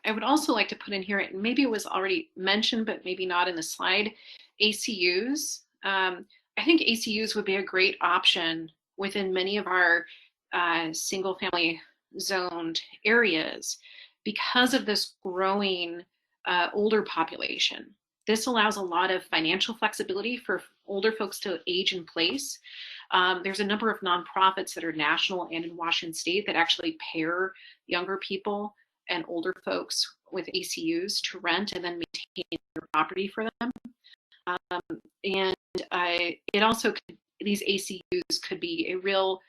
would also like to put in here, and maybe it was already mentioned, but maybe not in the slide, ACUs. I think ACUs would be a great option within many of our single family zoned areas because of this growing older population. This allows a lot of financial flexibility for older folks to age in place. There's a number of nonprofits that are national and in Washington state that actually pair younger people and older folks with ACUs to rent and then maintain their property for them. And it also these ACUs could be a real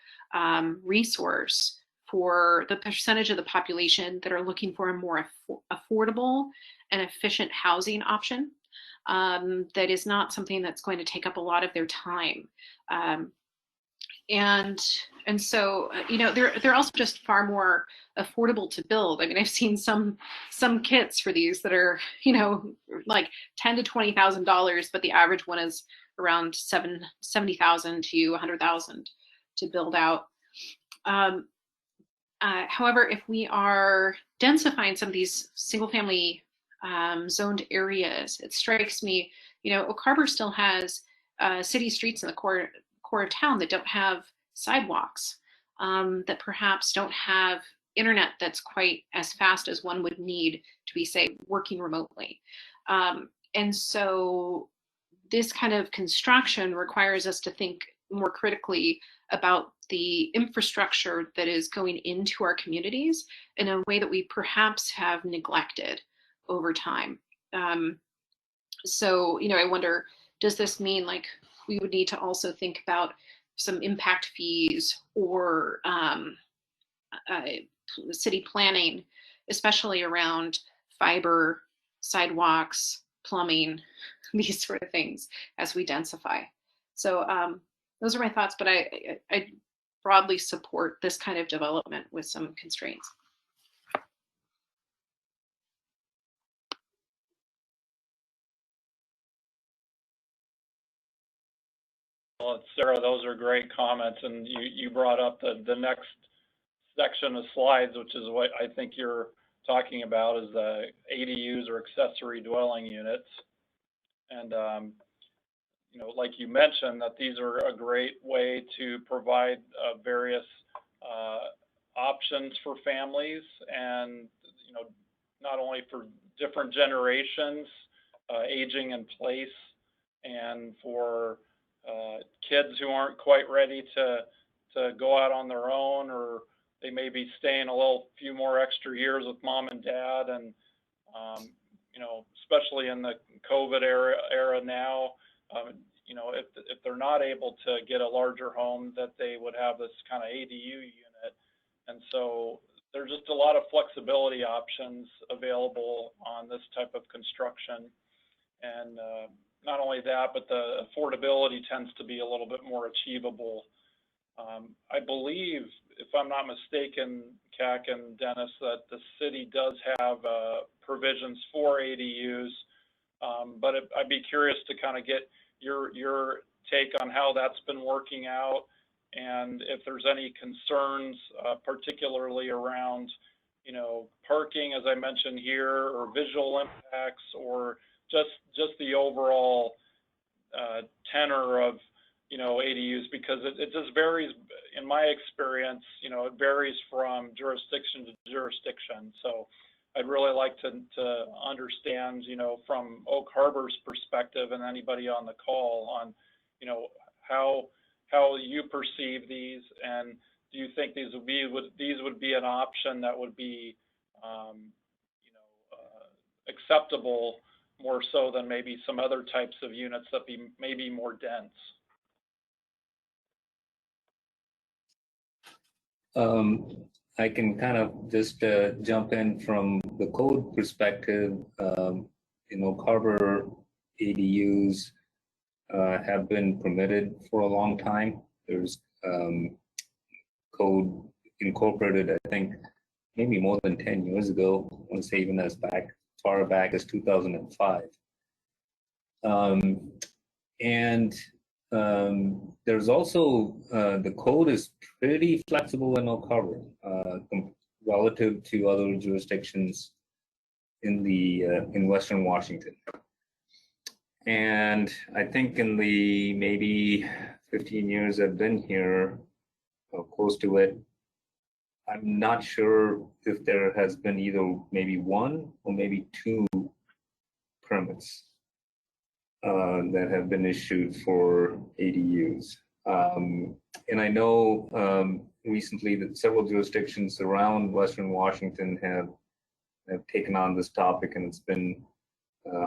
resource for the percentage of the population that are looking for a more affordable and efficient housing option that is not something that's going to take up a lot of their time. And so they're also just far more affordable to build. I mean, I've seen some kits for these that are like $10,000 to $20,000, but the average one is around $70,000 to $100,000 to build out. However, if we are densifying some of these single family zoned areas, it strikes me, Oak Harbor still has city streets in the core of town that don't have sidewalks, that perhaps don't have internet that's quite as fast as one would need to be, say, working remotely. And so this kind of construction requires us to think more critically about the infrastructure that is going into our communities in a way that we perhaps have neglected over time. So, I wonder, does this mean like we would need to also think about some impact fees or city planning, especially around fiber, sidewalks, plumbing, these sort of things as we densify. So those are my thoughts, but I broadly support this kind of development with some constraints. Well, Sarah, those are great comments, and you brought up the next section of slides, which is what I think you're talking about, is the ADUs or accessory dwelling units. And like you mentioned, that these are a great way to provide various options for families, and not only for different generations aging in place, and for kids who aren't quite ready to go out on their own, or they may be staying a few more extra years with mom and dad, and especially in the COVID era now, if they're not able to get a larger home, that they would have this kind of ADU unit. And so there's just a lot of flexibility options available on this type of construction. And not only that, but the affordability tends to be a little bit more achievable. I believe, if I'm not mistaken, CAC and Dennis, that the city does have provisions for ADUs, but I'd be curious to kind of get your take on how that's been working out, and if there's any concerns, particularly around, parking, as I mentioned here, or visual impacts, or just the overall tenor of ADUs, because it just varies. In my experience, it varies from jurisdiction to jurisdiction. So I'd really like to understand, from Oak Harbor's perspective, and anybody on the call, on how you perceive these, and do you think these would be an option that would be acceptable, more so than maybe some other types of units that may be more dense? I can kind of just jump in from the code perspective. Harbor ADUs have been permitted for a long time. There's code incorporated, I think, maybe more than 10 years ago. I want to say even as far back as 2005. There's also the code is pretty flexible in Oak Harbor relative to other jurisdictions in Western Washington. And I think in the maybe 15 years I've been here, or close to it, I'm not sure if there has been either maybe one or maybe two permits that have been issued for ADUs. And I know recently that several jurisdictions around Western Washington have taken on this topic, and it's been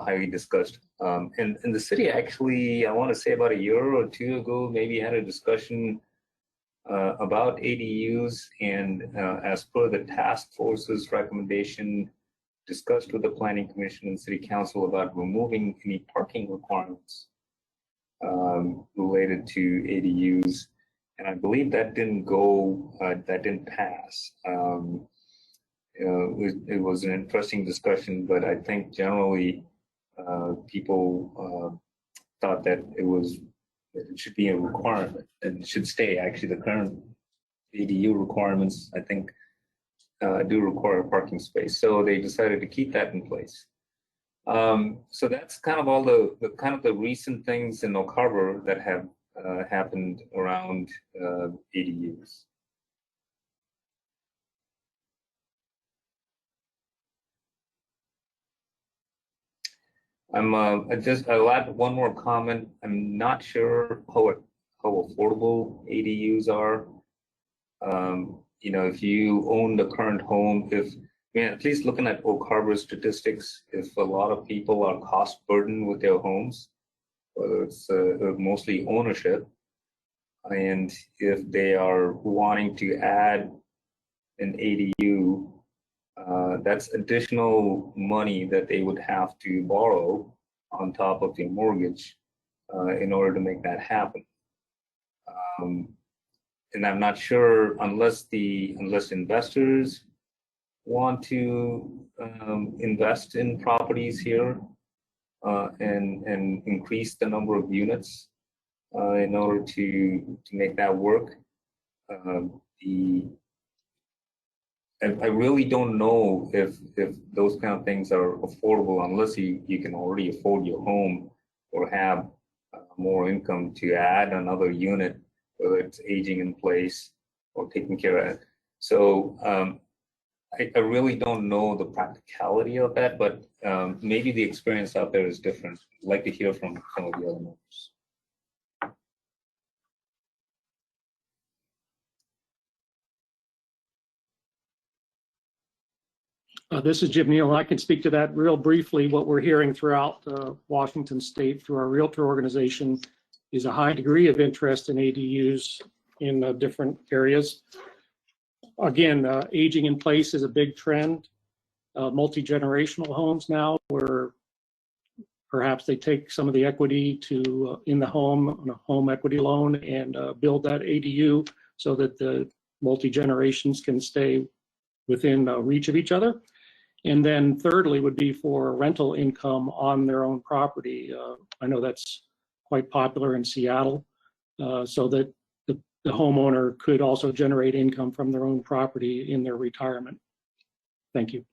highly discussed. And the city actually, I want to say about a year or two ago, maybe had a discussion about ADUs, and as per the task force's recommendation, discussed with the Planning Commission and City Council about removing any parking requirements related to ADUs. And I believe that didn't go, that didn't pass. It was an interesting discussion, but I think generally people thought that it should be a requirement and it should stay. Actually, the current ADU requirements, I think, do require a parking space. So they decided to keep that in place. So that's kind of all the recent things in Oak Harbor that have happened around ADUs. I'll add one more comment. I'm not sure how affordable ADUs are. If you own the current home, at least looking at Oak Harbor statistics, if a lot of people are cost burdened with their homes, whether it's mostly ownership, and if they are wanting to add an ADU, that's additional money that they would have to borrow on top of their mortgage in order to make that happen. And I'm not sure, unless investors want to invest in properties here and increase the number of units in order to make that work. I really don't know if those kind of things are affordable unless you can already afford your home or have more income to add another unit, whether it's aging in place or taking care of it. So I really don't know the practicality of that, but maybe the experience out there is different. I'd like to hear from some of the other members. This is Jim Neal. I can speak to that real briefly. What we're hearing throughout Washington State through our realtor organization is a high degree of interest in ADUs in different areas. Again, aging in place is a big trend. Multi-generational homes now, where perhaps they take some of the equity in the home on a home equity loan and build that ADU so that the multi-generations can stay within reach of each other. And then thirdly would be for rental income on their own property. I know that's quite popular in Seattle, so that the homeowner could also generate income from their own property in their retirement. Thank you.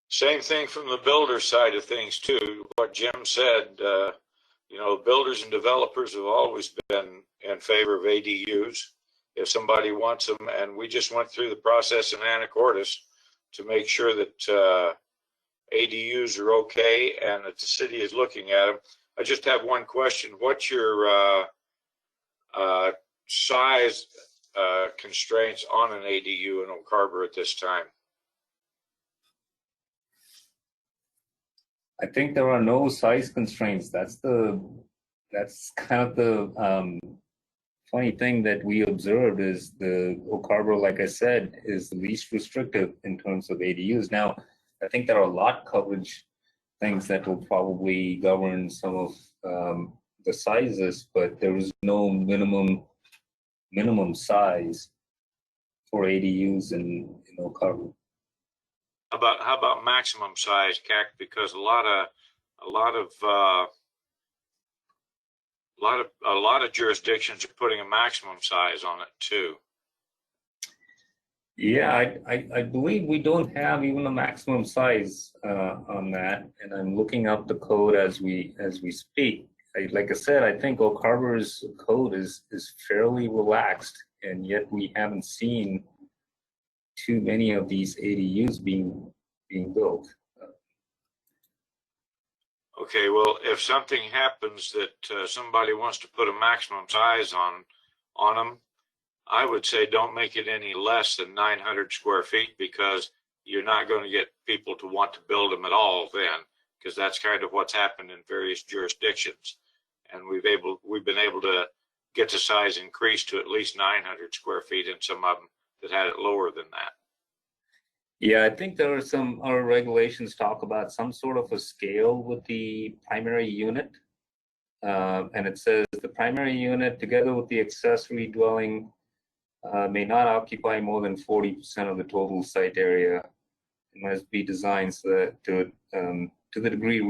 Same thing from the builder side of things too. What Jim said, builders and developers have always been in favor of ADUs if somebody wants them, and we just went through the process in Anacortes to make sure that ADUs are okay and that the city is looking at them. I just have one question. What's your size constraints on an ADU in Oak Harbor at this time? I think there are no size constraints. That's kind of the funny thing that we observed is the Oak Harbor, like I said, is the least restrictive in terms of ADUs. Now, I think there are lot coverage things that will probably govern some of the sizes, but there is no minimum size for ADUs in Oak Harbor. How about maximum size, CAC? Because a lot of jurisdictions are putting a maximum size on it too. Yeah, I believe we don't have even a maximum size on that, and I'm looking up the code as we speak. Like I said, I think Oak Harbor's code is fairly relaxed, and yet we haven't seen too many of these ADUs being built. Okay, well, if something happens that somebody wants to put a maximum size on them, I would say don't make it any less than 900 square feet, because you're not going to get people to want to build them at all then, because that's kind of what's happened in various jurisdictions. And we've been able to get the size increased to at least 900 square feet in some of them that had it lower than that. Yeah, I think there are our regulations talk about some sort of a scale with the primary unit. And it says the primary unit together with the accessory dwelling may not occupy more than 40% of the total site area. It must be designed so that to the degree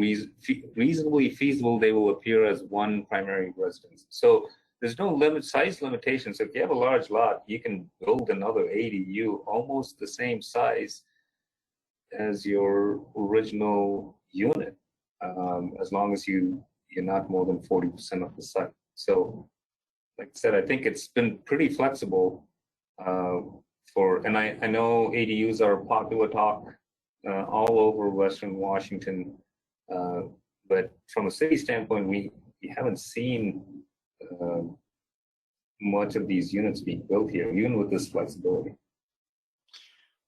reasonably feasible, they will appear as one primary residence. So there's no size limitation. So if you have a large lot, you can build another ADU almost the same size as your original unit, as long as you're not more than 40% of the site. So like I said, I think it's been pretty flexible and I know ADUs are popular talk all over Western Washington, but from a city standpoint, we haven't seen much of these units being built here, even with this flexibility.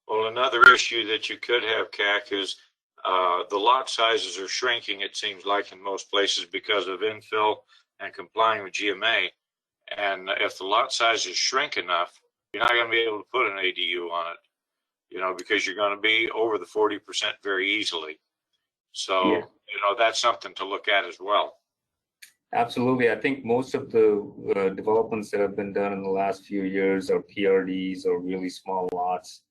Well, another issue that you could have, CAC, is the lot sizes are shrinking, it seems like, in most places because of infill and complying with GMA. And if the lot sizes shrink enough, you're not going to be able to put an ADU on it, because you're going to be over the 40% very easily. So, yeah. That's something to look at as well. Absolutely. I think most of the developments that have been done in the last few years are PRDs or really small lots.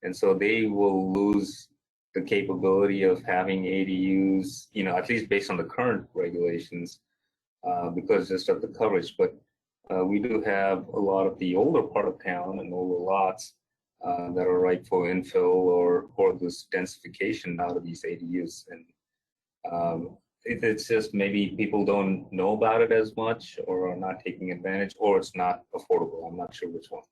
And so they will lose the capability of having ADUs, at least based on the current regulations, because just of the coverage. But we do have a lot of the older part of town and older lots that are ripe for infill or this densification out of these ADUs. And it's just maybe people don't know about it as much, or are not taking advantage, or it's not affordable. I'm not sure which one.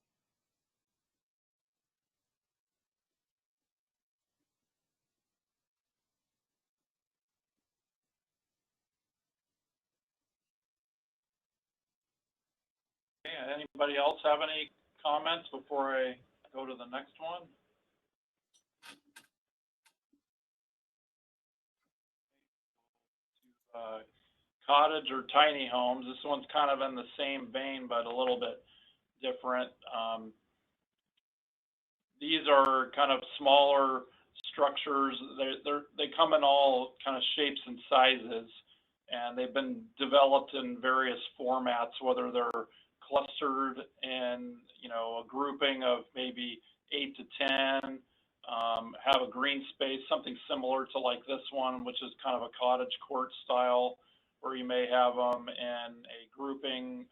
Anybody else have any comments before I go to the next one? Cottage or tiny homes. This one's kind of in the same vein, but a little bit different. These are kind of smaller structures. They come in all kind of shapes and sizes, and they've been developed in various formats, whether they're clustered in, a grouping of maybe 8 to 10, have a green space, something similar to like this one, which is kind of a cottage court style, where you may have them in a grouping.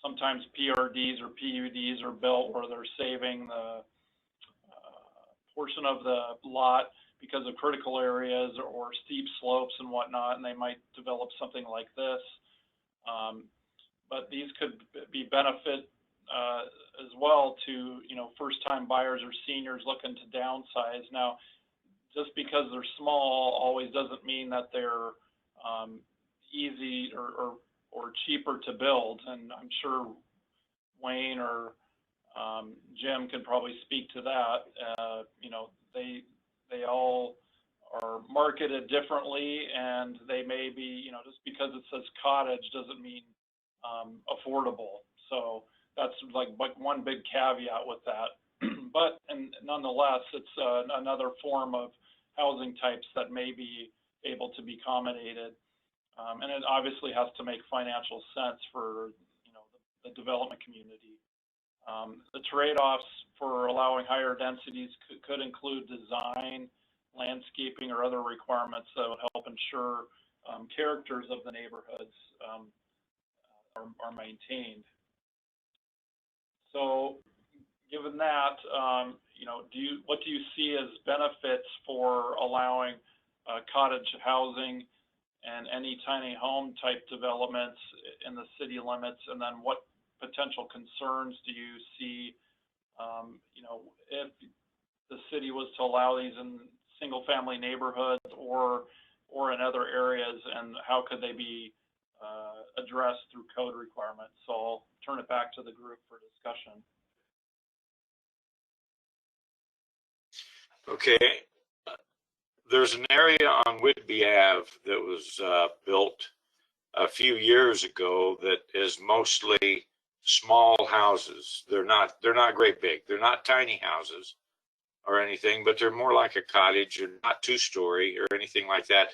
Sometimes PRDs or PUDs are built where they're saving the portion of the lot because of critical areas or steep slopes and whatnot, and they might develop something like this. But these could be benefit as well to, first-time buyers or seniors looking to downsize. Now, just because they're small always doesn't mean that they're easy or cheaper to build. And I'm sure Wayne or Jim can probably speak to that. They all are marketed differently, and they may be, just because it says cottage doesn't mean affordable. So that's like one big caveat with that. But nonetheless, it's another form of housing types that may be able to be accommodated. And it obviously has to make financial sense for, you know, the development community. The trade-offs for allowing higher densities could include design, landscaping, or other requirements that would help ensure characters of the neighborhoods are maintained. So, given that, you know, what do you see as benefits for allowing cottage housing and any tiny home type developments in the city limits? And then what potential concerns do you see, you know, if the city was to allow these in single family neighborhoods or in other areas, and how could they be addressed through code requirements? So I'll turn it back to the group for discussion. Okay. There's an area on Whitby Ave that was built a few years ago that is mostly small houses. They're not great big. They're not tiny houses or anything, but they're more like a cottage. They're not two-story or anything like that.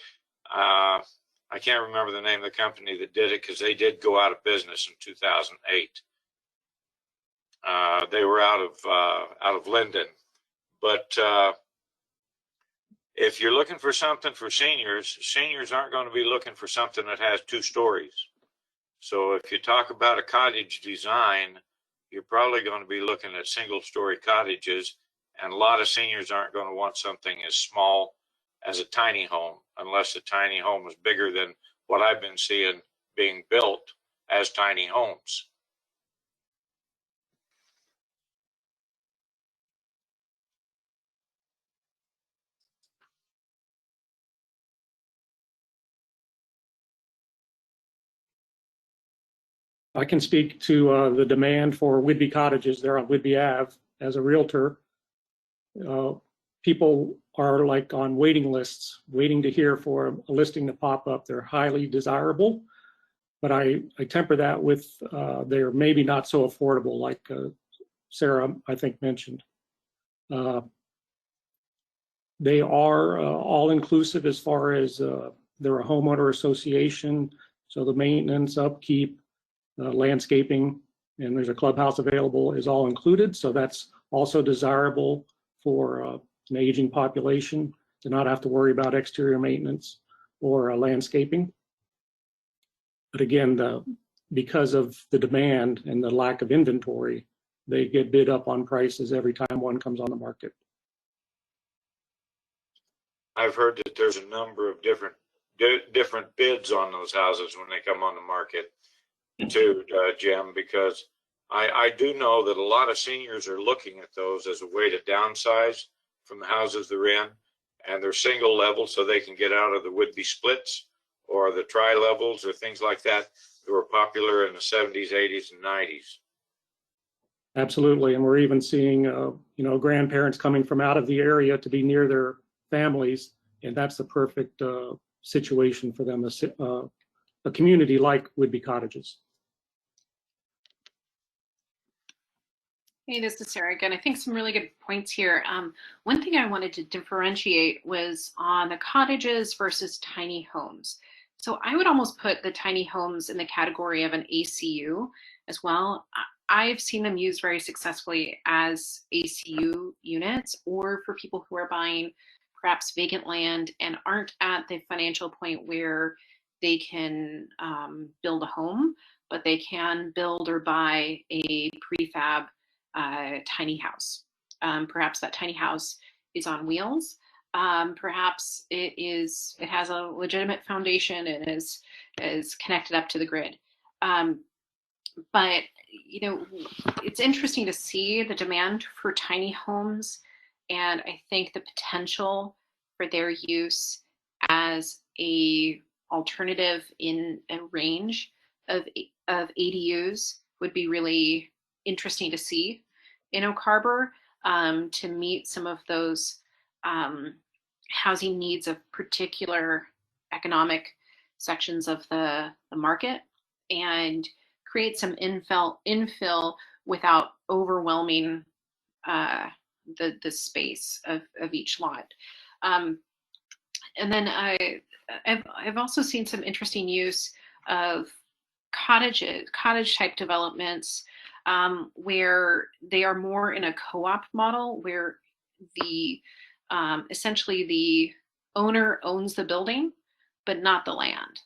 I can't remember the name of the company that did it because they did go out of business in 2008. They were out of Linden, but if you're looking for something for seniors, seniors aren't going to be looking for something that has 2 stories. So if you talk about a cottage design, you're probably going to be looking at single-story cottages, and a lot of seniors aren't going to want something as small as a tiny home, unless the tiny home is bigger than what I've been seeing being built as tiny homes. I can speak to the demand for Whitby cottages there on Whitby Ave. As a realtor, people are like on waiting lists, waiting to hear for a listing to pop up. They're highly desirable, but I temper that with they're maybe not so affordable, like Sarah, I think, mentioned. They are all-inclusive as far as they're a homeowner association, so the maintenance, upkeep, landscaping, and there's a clubhouse available is all included. So that's also desirable for an aging population to not have to worry about exterior maintenance or landscaping. But again, because of the demand and the lack of inventory, they get bid up on prices every time one comes on the market. I've heard that there's a number of different bids on those houses when they come on the market too, Jim, because I do know that a lot of seniors are looking at those as a way to downsize from the houses they're in, and they're single level so they can get out of the would-be splits or the tri-levels or things like that that were popular in the 70s, 80s, and 90s. Absolutely, and we're even seeing you know, grandparents coming from out of the area to be near their families, and that's the perfect situation for them, a community like Whitby Cottages. Hey, this is Sarah again. I think some really good points here. One thing I wanted to differentiate was on the cottages versus tiny homes. So I would almost put the tiny homes in the category of an ACU as well. I've seen them used very successfully as ACU units, or for people who are buying perhaps vacant land and aren't at the financial point where they can build a home, but they can build or buy a prefab tiny house. Perhaps that tiny house is on wheels. Perhaps it has a legitimate foundation and is connected up to the grid. But you know, it's interesting to see the demand for tiny homes, and I think the potential for their use as a alternative in a range of ADUs would be really interesting to see in Oak Harbor, to meet some of those housing needs of particular economic sections of the market, and create some infill without overwhelming the space of each lot. And then I've also seen some interesting use of cottage type developments where they are more in a co-op model where the essentially the owner owns the building but not the land,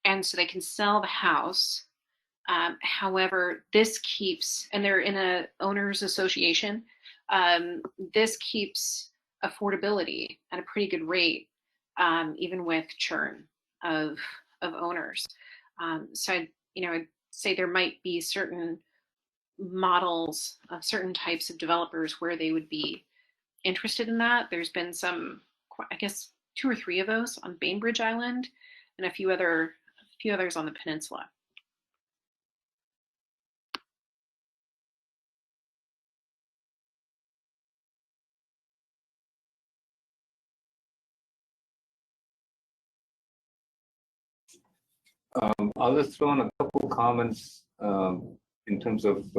and so they can sell the house. However, this keeps, and they're in a owners association. This keeps affordability at a pretty good rate, even with churn of owners. So I'd say there might be certain models of certain types of developers where they would be interested in that. There's been some, I guess, 2 or 3 of those on Bainbridge Island, and a few others on the peninsula. I'll just throw in a couple comments in terms of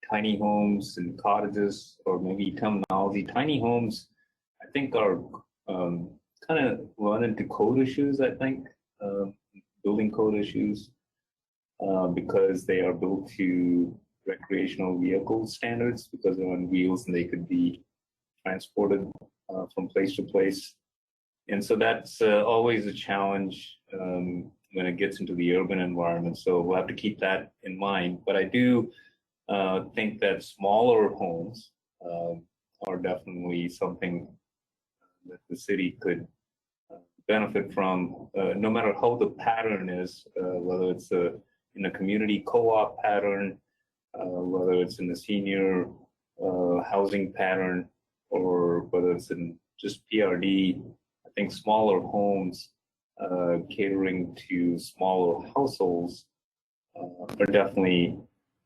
tiny homes and cottages, or maybe terminology. Tiny homes, I think, are kind of run into code issues. I think building code issues because they are built to recreational vehicle standards because they're on wheels and they could be transported from place to place. And so that's always a challenge when it gets into the urban environment. So we'll have to keep that in mind. But I do think that smaller homes are definitely something that the city could benefit from, no matter how the pattern is, whether it's in a community co-op pattern, whether it's in the senior housing pattern, or whether it's in just PRD. I think smaller homes catering to smaller households are definitely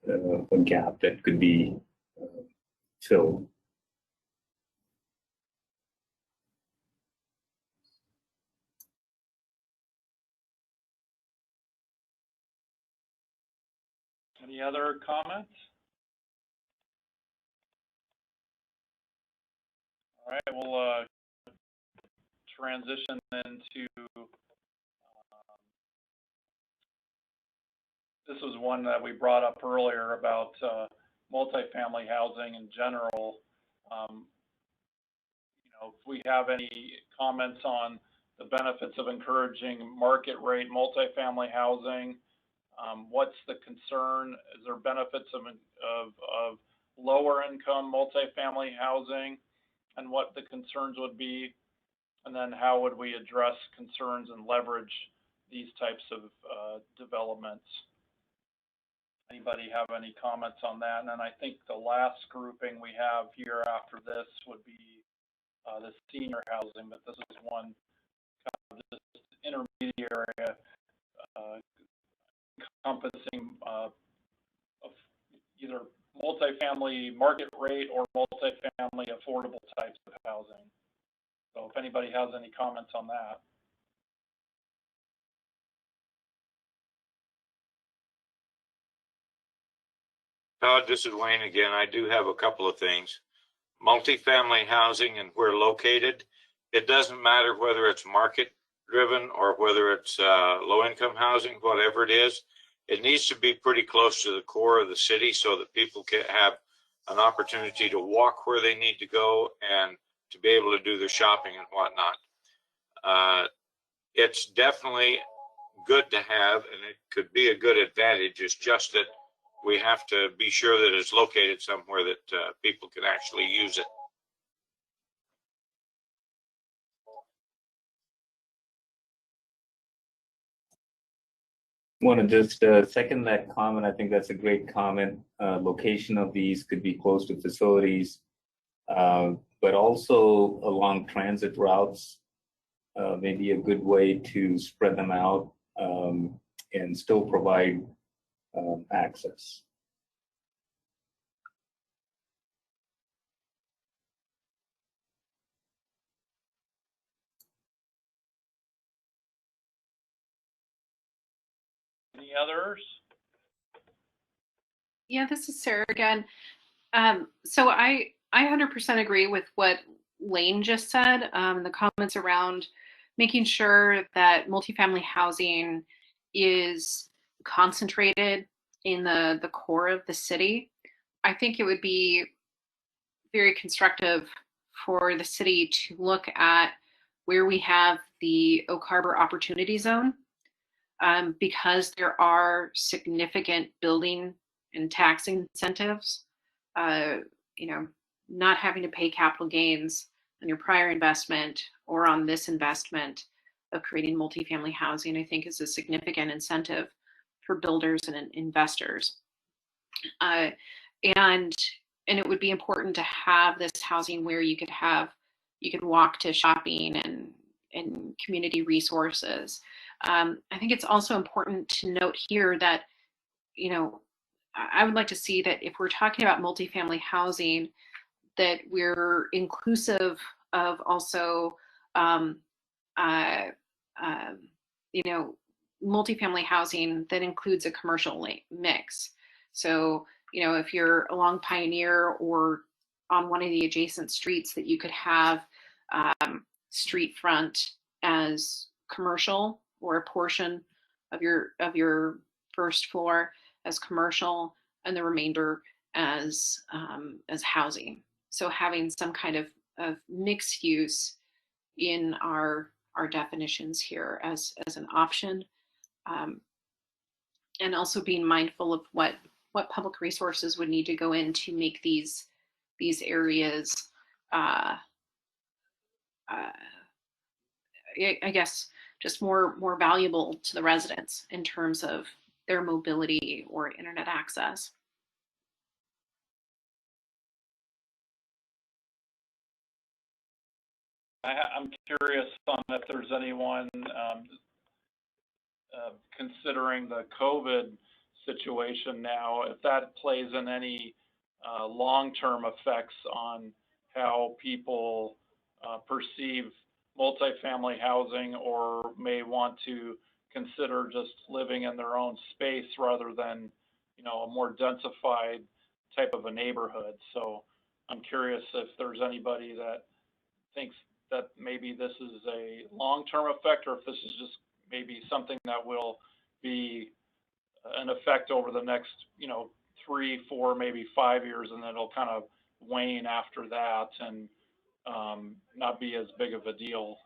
a gap that could be filled. Any other comments? All right, we'll transition into, this was one that we brought up earlier about multifamily housing in general. If we have any comments on the benefits of encouraging market rate multifamily housing, what's the concern? Is there benefits of lower income multifamily housing, and what the concerns would be? And then how would we address concerns and leverage these types of developments? Anybody have any comments on that? And then I think the last grouping we have here after this would be the senior housing, but this is one kind of this intermediate area encompassing of either multifamily market rate or multifamily affordable types of housing. So if anybody has any comments on that. Todd, this is Wayne again. I do have a couple of things. Multifamily housing and where located, it doesn't matter whether it's market driven or whether it's low income housing, whatever it is, it needs to be pretty close to the core of the city so that people can have an opportunity to walk where they need to go and to be able to do their shopping and whatnot. It's definitely good to have, and it could be a good advantage. It's just that we have to be sure that it's located somewhere that people can actually use it. I want to just second that comment. I think that's a great comment. Location of these could be close to facilities, but also along transit routes, may be a good way to spread them out and still provide access. Any others? Yeah, this is Sarah again. So I 100% agree with what Lane just said, the comments around making sure that multifamily housing is concentrated in the core of the city. I think it would be very constructive for the city to look at where we have the Oak Harbor Opportunity Zone, because there are significant building and tax incentives. You know, not having to pay capital gains on your prior investment or on this investment of creating multifamily housing, I think is a significant incentive for builders and investors. And it would be important to have this housing where you could walk to shopping and community resources. I think it's also important to note here that, you know, I would like to see that if we're talking about multifamily housing, that we're inclusive of also, you know, multifamily housing that includes a commercial mix. So, you know, if you're along Pioneer or on one of the adjacent streets, that you could have street front as commercial, or a portion of your first floor as commercial, and the remainder as housing. So having some kind of mixed use in our definitions here as an option, and also being mindful of what public resources would need to go in to make these areas, I guess, just more valuable to the residents in terms of their mobility or internet access. I'm curious on if there's anyone considering the COVID situation now, if that plays in any long-term effects on how people perceive multifamily housing, or may want to consider just living in their own space rather than, you know, a more densified type of a neighborhood. So I'm curious if there's anybody that thinks that maybe this is a long-term effect, or if this is just maybe something that will be an effect over the next, you know, 3, 4, maybe 5 years, and then it'll kind of wane after that and not be as big of a deal.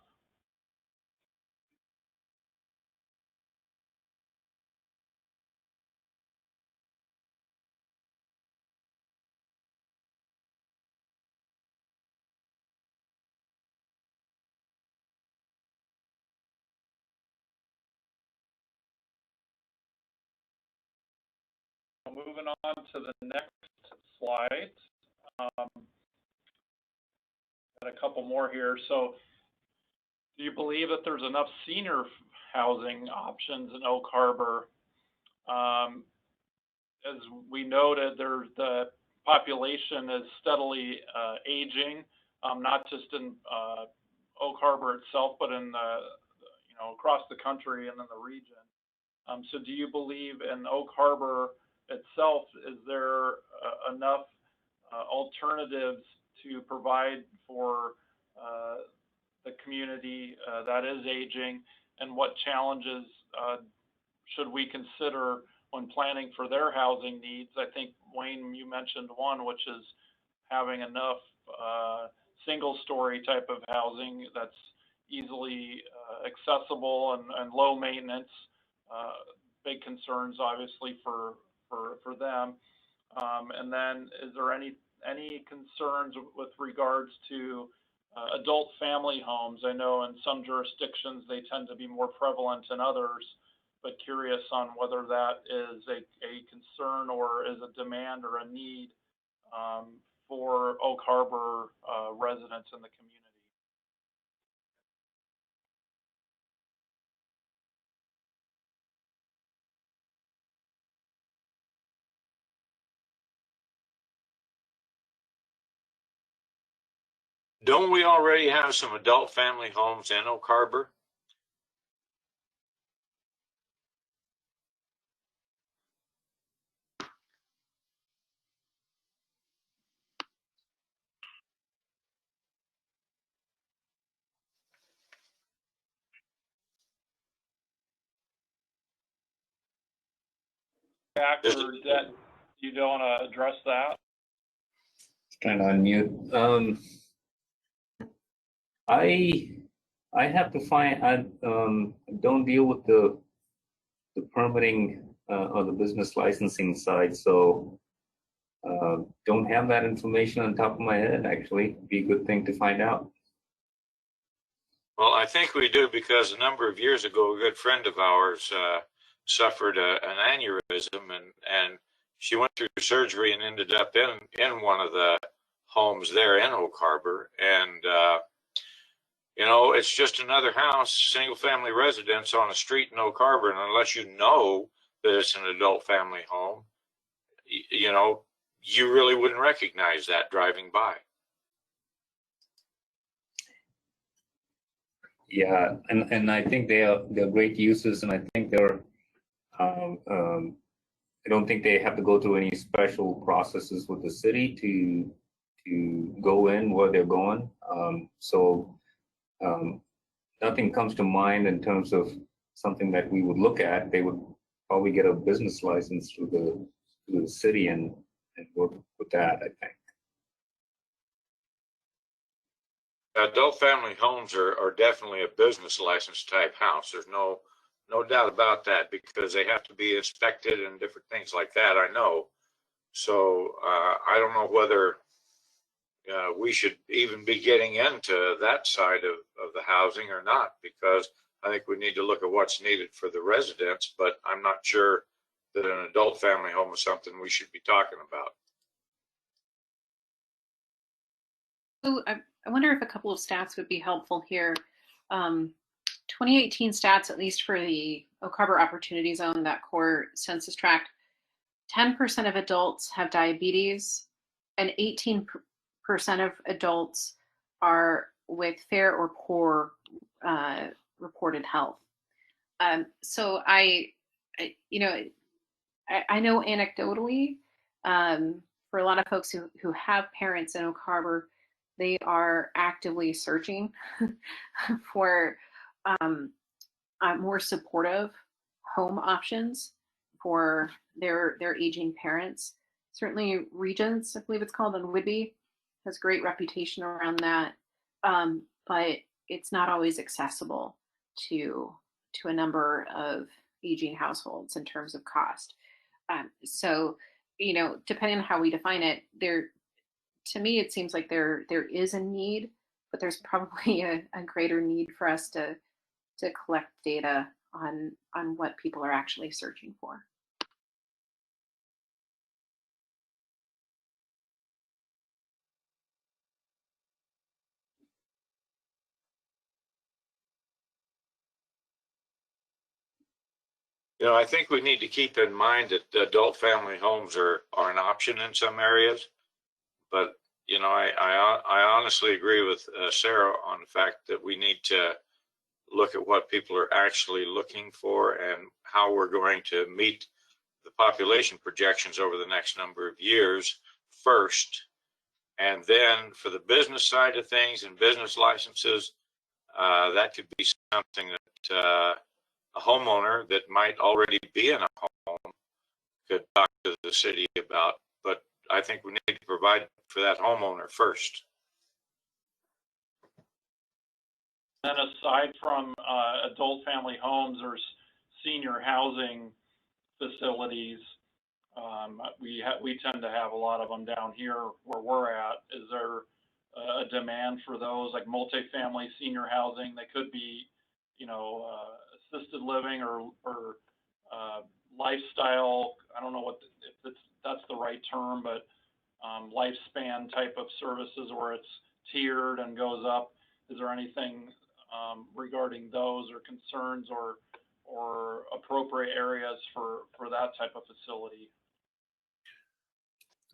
Moving on to the next slide. Got a couple more here. So do you believe that there's enough senior housing options in Oak Harbor? As we noted, the population is steadily aging, not just in Oak Harbor itself, but in you know, across the country and in the region. So do you believe in Oak Harbor itself, is there enough alternatives to provide for the community that is aging, and what challenges should we consider when planning for their housing needs? I think, Wayne, you mentioned one, which is having enough single-story type of housing that's easily accessible and low maintenance. Big concerns, obviously, for them. And then, is there any concerns with regards to adult family homes? I know in some jurisdictions they tend to be more prevalent than others, but curious on whether that is a concern, or is a demand or a need for Oak Harbor residents in the community. Don't we already have some adult family homes in Oak Harbor? Jack or Deb, you don't want to address that? Trying to unmute. I have to find, I don't deal with the permitting or the business licensing side, so don't have that information on top of my head, actually. Be a good thing to find out. Well, I think we do, because a number of years ago, a good friend of ours suffered an aneurysm, and she went through surgery and ended up in one of the homes there in Oak Harbor. And, you know, it's just another house, single family residence on a street in Oak Harbor. And unless you know that it's an adult family home, you know, you really wouldn't recognize that driving by. Yeah, and I think they're great uses, and I think they're I don't think they have to go through any special processes with the city to go in where they're going. Nothing comes to mind in terms of something that we would look at. They would probably get a business license through the city and work with that, I think. Adult family homes are definitely a business license type house. There's no doubt about that, because they have to be inspected and different things like that, I know. So I don't know whether we should even be getting into that side of the housing or not, because I think we need to look at what's needed for the residents, but I'm not sure that an adult family home is something we should be talking about. So I wonder if a couple of stats would be helpful here. 2018 stats, at least for the Oak Harbor Opportunity Zone, that core census tract, 10% of adults have diabetes, and 18% of adults are with fair or poor reported health. So I know anecdotally, for a lot of folks who have parents in Oak Harbor, they are actively searching for more supportive home options for their aging parents. Certainly Regents, I believe it's called, in Whidbey, has a great reputation around that, but it's not always accessible to a number of aging households in terms of cost. So, you know, depending on how we define it, to me, it seems like there is a need, but there's probably a greater need for us to collect data on what people are actually searching for. You know, I think we need to keep in mind that adult family homes are an option in some areas, but you know, I honestly agree with Sarah on the fact that we need to look at what people are actually looking for and how we're going to meet the population projections over the next number of years first. And then for the business side of things and business licenses, that could be something that a homeowner that might already be in a home could talk to the city about. But I think we need to provide for that homeowner first. And aside from adult family homes, there's senior housing facilities. We tend to have a lot of them down here where we're at. Is there a demand for those, like multifamily senior housing? They could be, you know, assisted living or lifestyle. I don't know if that's the right term, but lifespan type of services where it's tiered and goes up. Is there anything regarding those or concerns or appropriate areas for that type of facility?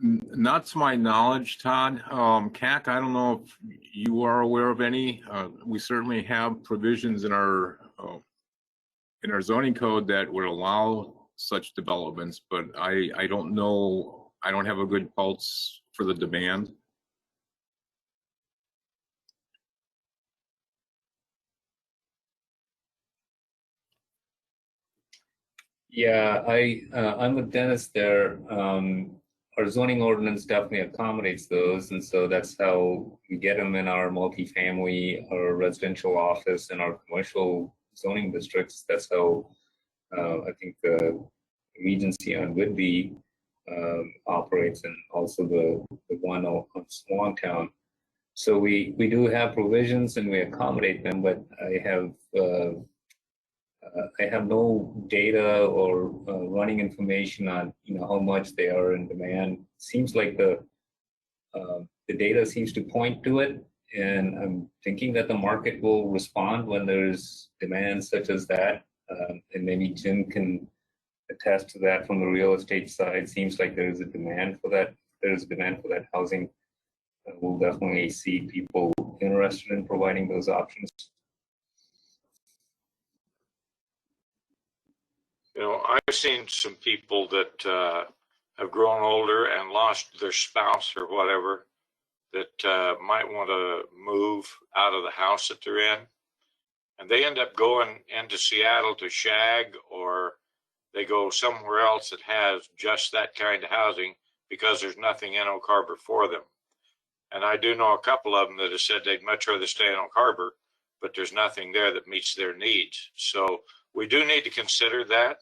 Not to my knowledge, Todd. CAC, I don't know if you are aware of any. We certainly have provisions in our zoning code that would allow such developments, but I don't know. I don't have a good pulse for the demand. Yeah, I'm with Dennis there. Our zoning ordinance definitely accommodates those, and so that's how we get them in our multifamily, our residential office, and our commercial zoning districts. That's how I think the Regency on Whidbey operates, and also the one on Swantown. So we do have provisions and we accommodate them, but I have no data or running information on how much they are in demand. Seems like the data seems to point to it, and I'm thinking that the market will respond when there's demand such as that. And maybe Jim can attest to that from the real estate side. Seems like there is a demand for that. There's a demand for that housing. We'll definitely see people interested in providing those options. I've seen some people that have grown older and lost their spouse or whatever that might want to move out of the house that they're in. And they end up going into Seattle to shag, or they go somewhere else that has just that kind of housing because there's nothing in Oak Harbor for them. And I do know a couple of them that have said they'd much rather stay in Oak Harbor, but there's nothing there that meets their needs. So we do need to consider that,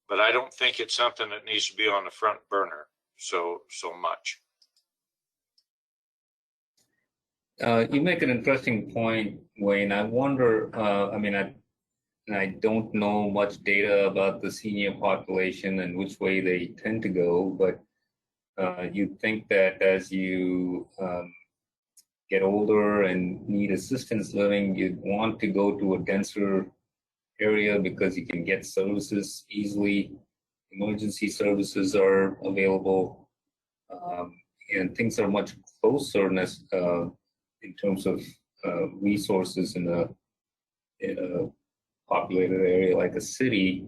but I don't think it's something that needs to be on the front burner so much. You make an interesting point, Wayne. I wonder, I don't know much data about the senior population and which way they tend to go, but you'd think that as you get older and need assistance living, you'd want to go to a denser area because you can get services easily. Emergency services are available, and things are much closer in terms of resources in a populated area like a city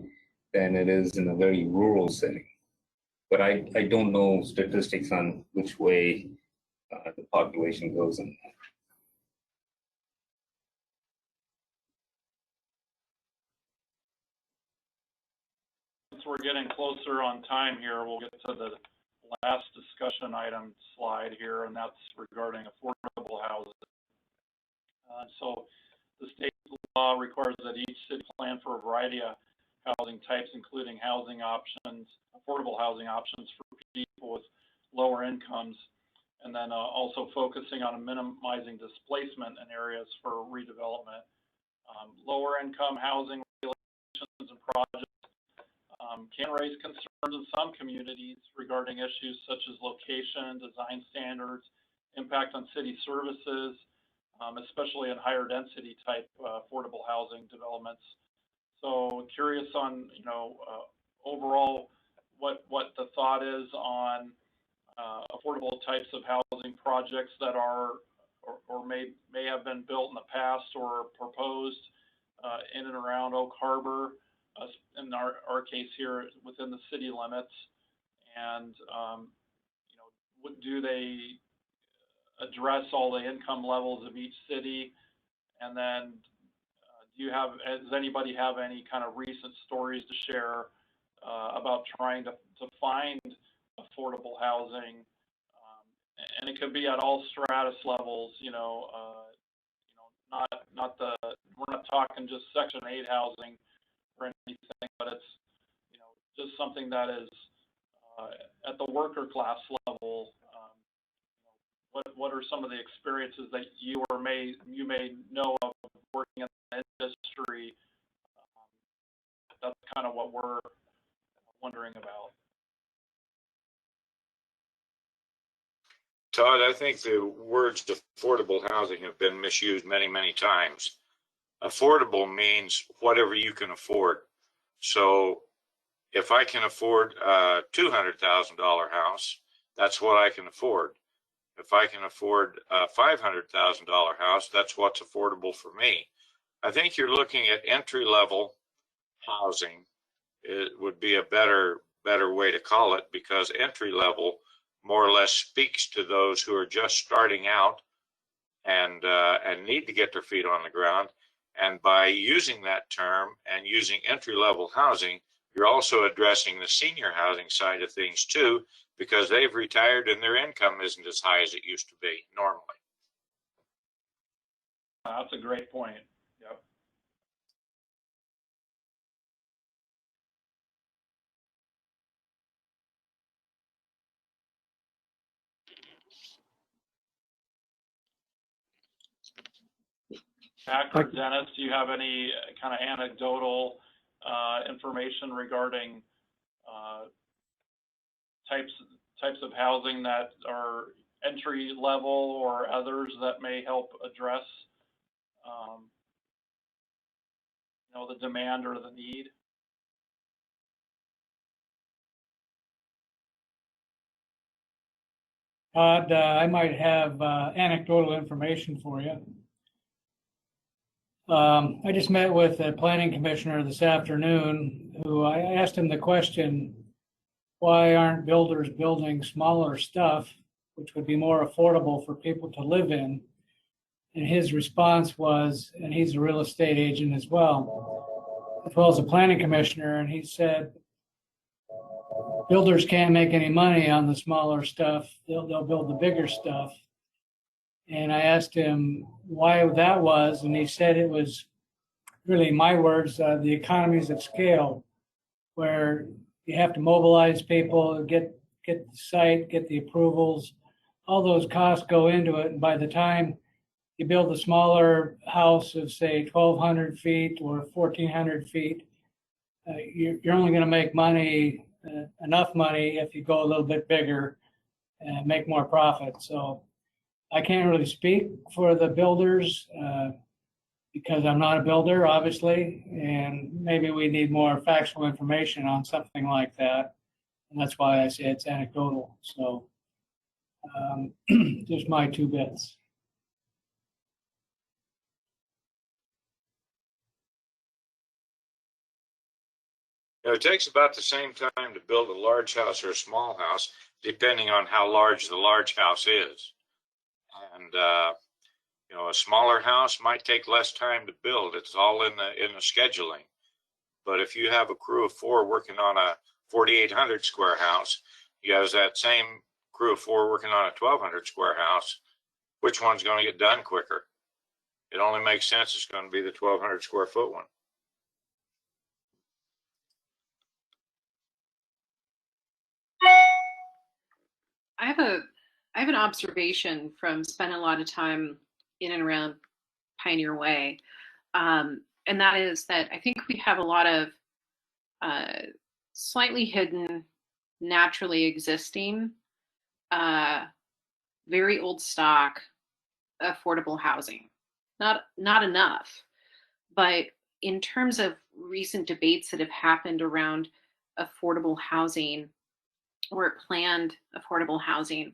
than it is in a very rural setting. But I don't know statistics on which way the population goes in that. Since we're getting closer on time here, we'll get to the last discussion item slide here, and that's regarding affordable housing. So the state law requires that each city plan for a variety of housing types, including housing options, affordable housing options for people with lower incomes, and then also focusing on minimizing displacement in areas for redevelopment. Lower income housing regulations and projects can raise concerns in some communities regarding issues such as location, design standards, impact on city services, especially in higher density type affordable housing developments. So curious on, overall what the thought is on affordable types of housing projects that are or may have been built in the past or proposed in and around Oak Harbor, in our case here within the city limits, and do they address all the income levels of each city? And then does anybody have any kind of recent stories to share about trying to find affordable housing? And it could be at all stratus levels, we're not talking just Section 8 housing or anything, but it's, just something that is at the worker class level. What are some of the experiences that you may know of working in the industry? That's kind of what we're wondering about. Todd, I think the words affordable housing have been misused many, many times. Affordable means whatever you can afford. So if I can afford a $200,000 house, that's what I can afford. If I can afford a $500,000 house, that's what's affordable for me. I think you're looking at entry-level housing. It would be a better way to call it, because entry-level more or less speaks to those who are just starting out and need to get their feet on the ground. And by using that term and using entry-level housing, you're also addressing the senior housing side of things too, because they've retired and their income isn't as high as it used to be normally. That's a great point. Yep. Jack or Dennis, do you have any kind of anecdotal information regarding types of housing that are entry level or others that may help address the demand or the need? Todd, I might have anecdotal information for you. I just met with a planning commissioner this afternoon who I asked him the question, why aren't builders building smaller stuff, which would be more affordable for people to live in? And his response was, and he's a real estate agent as well as a planning commissioner, and he said, builders can't make any money on the smaller stuff. They'll build the bigger stuff. And I asked him why that was, and he said it was really, my words, the economies of scale, where you have to mobilize people, get the site, get the approvals. All those costs go into it, and by the time you build a smaller house of, say, 1,200 feet or 1,400 feet, you're only going to make money, enough money, if you go a little bit bigger and make more profit. So I can't really speak for the builders because I'm not a builder, obviously, and maybe we need more factual information on something like that. And that's why I say it's anecdotal. So just my 2 bits. It takes about the same time to build a large house or a small house, depending on how large the large house is. And a smaller house might take less time to build. It's all in the scheduling. But if you have a crew of 4 working on a 4,800 square house, you have that same crew of 4 working on a 1,200 square house, which one's going to get done quicker? It only makes sense it's going to be the 1,200 square foot one. I have an observation from spending a lot of time in and around Pioneer Way, and that is that I think we have a lot of slightly hidden, naturally existing, very old stock, affordable housing. Not enough, but in terms of recent debates that have happened around affordable housing or planned affordable housing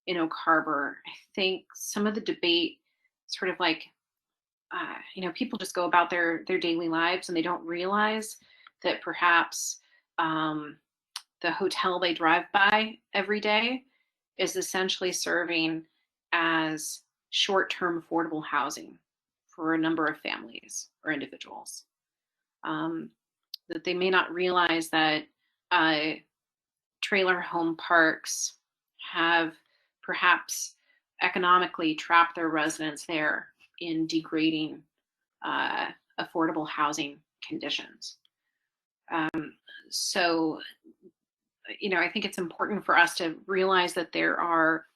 in Oak Harbor, I think some of the debate sort of like, people just go about their daily lives and they don't realize that perhaps the hotel they drive by every day is essentially serving as short-term affordable housing for a number of families or individuals. That they may not realize that trailer home parks have perhaps economically trapped their residents there in degrading affordable housing conditions. So, I think it's important for us to realize that there are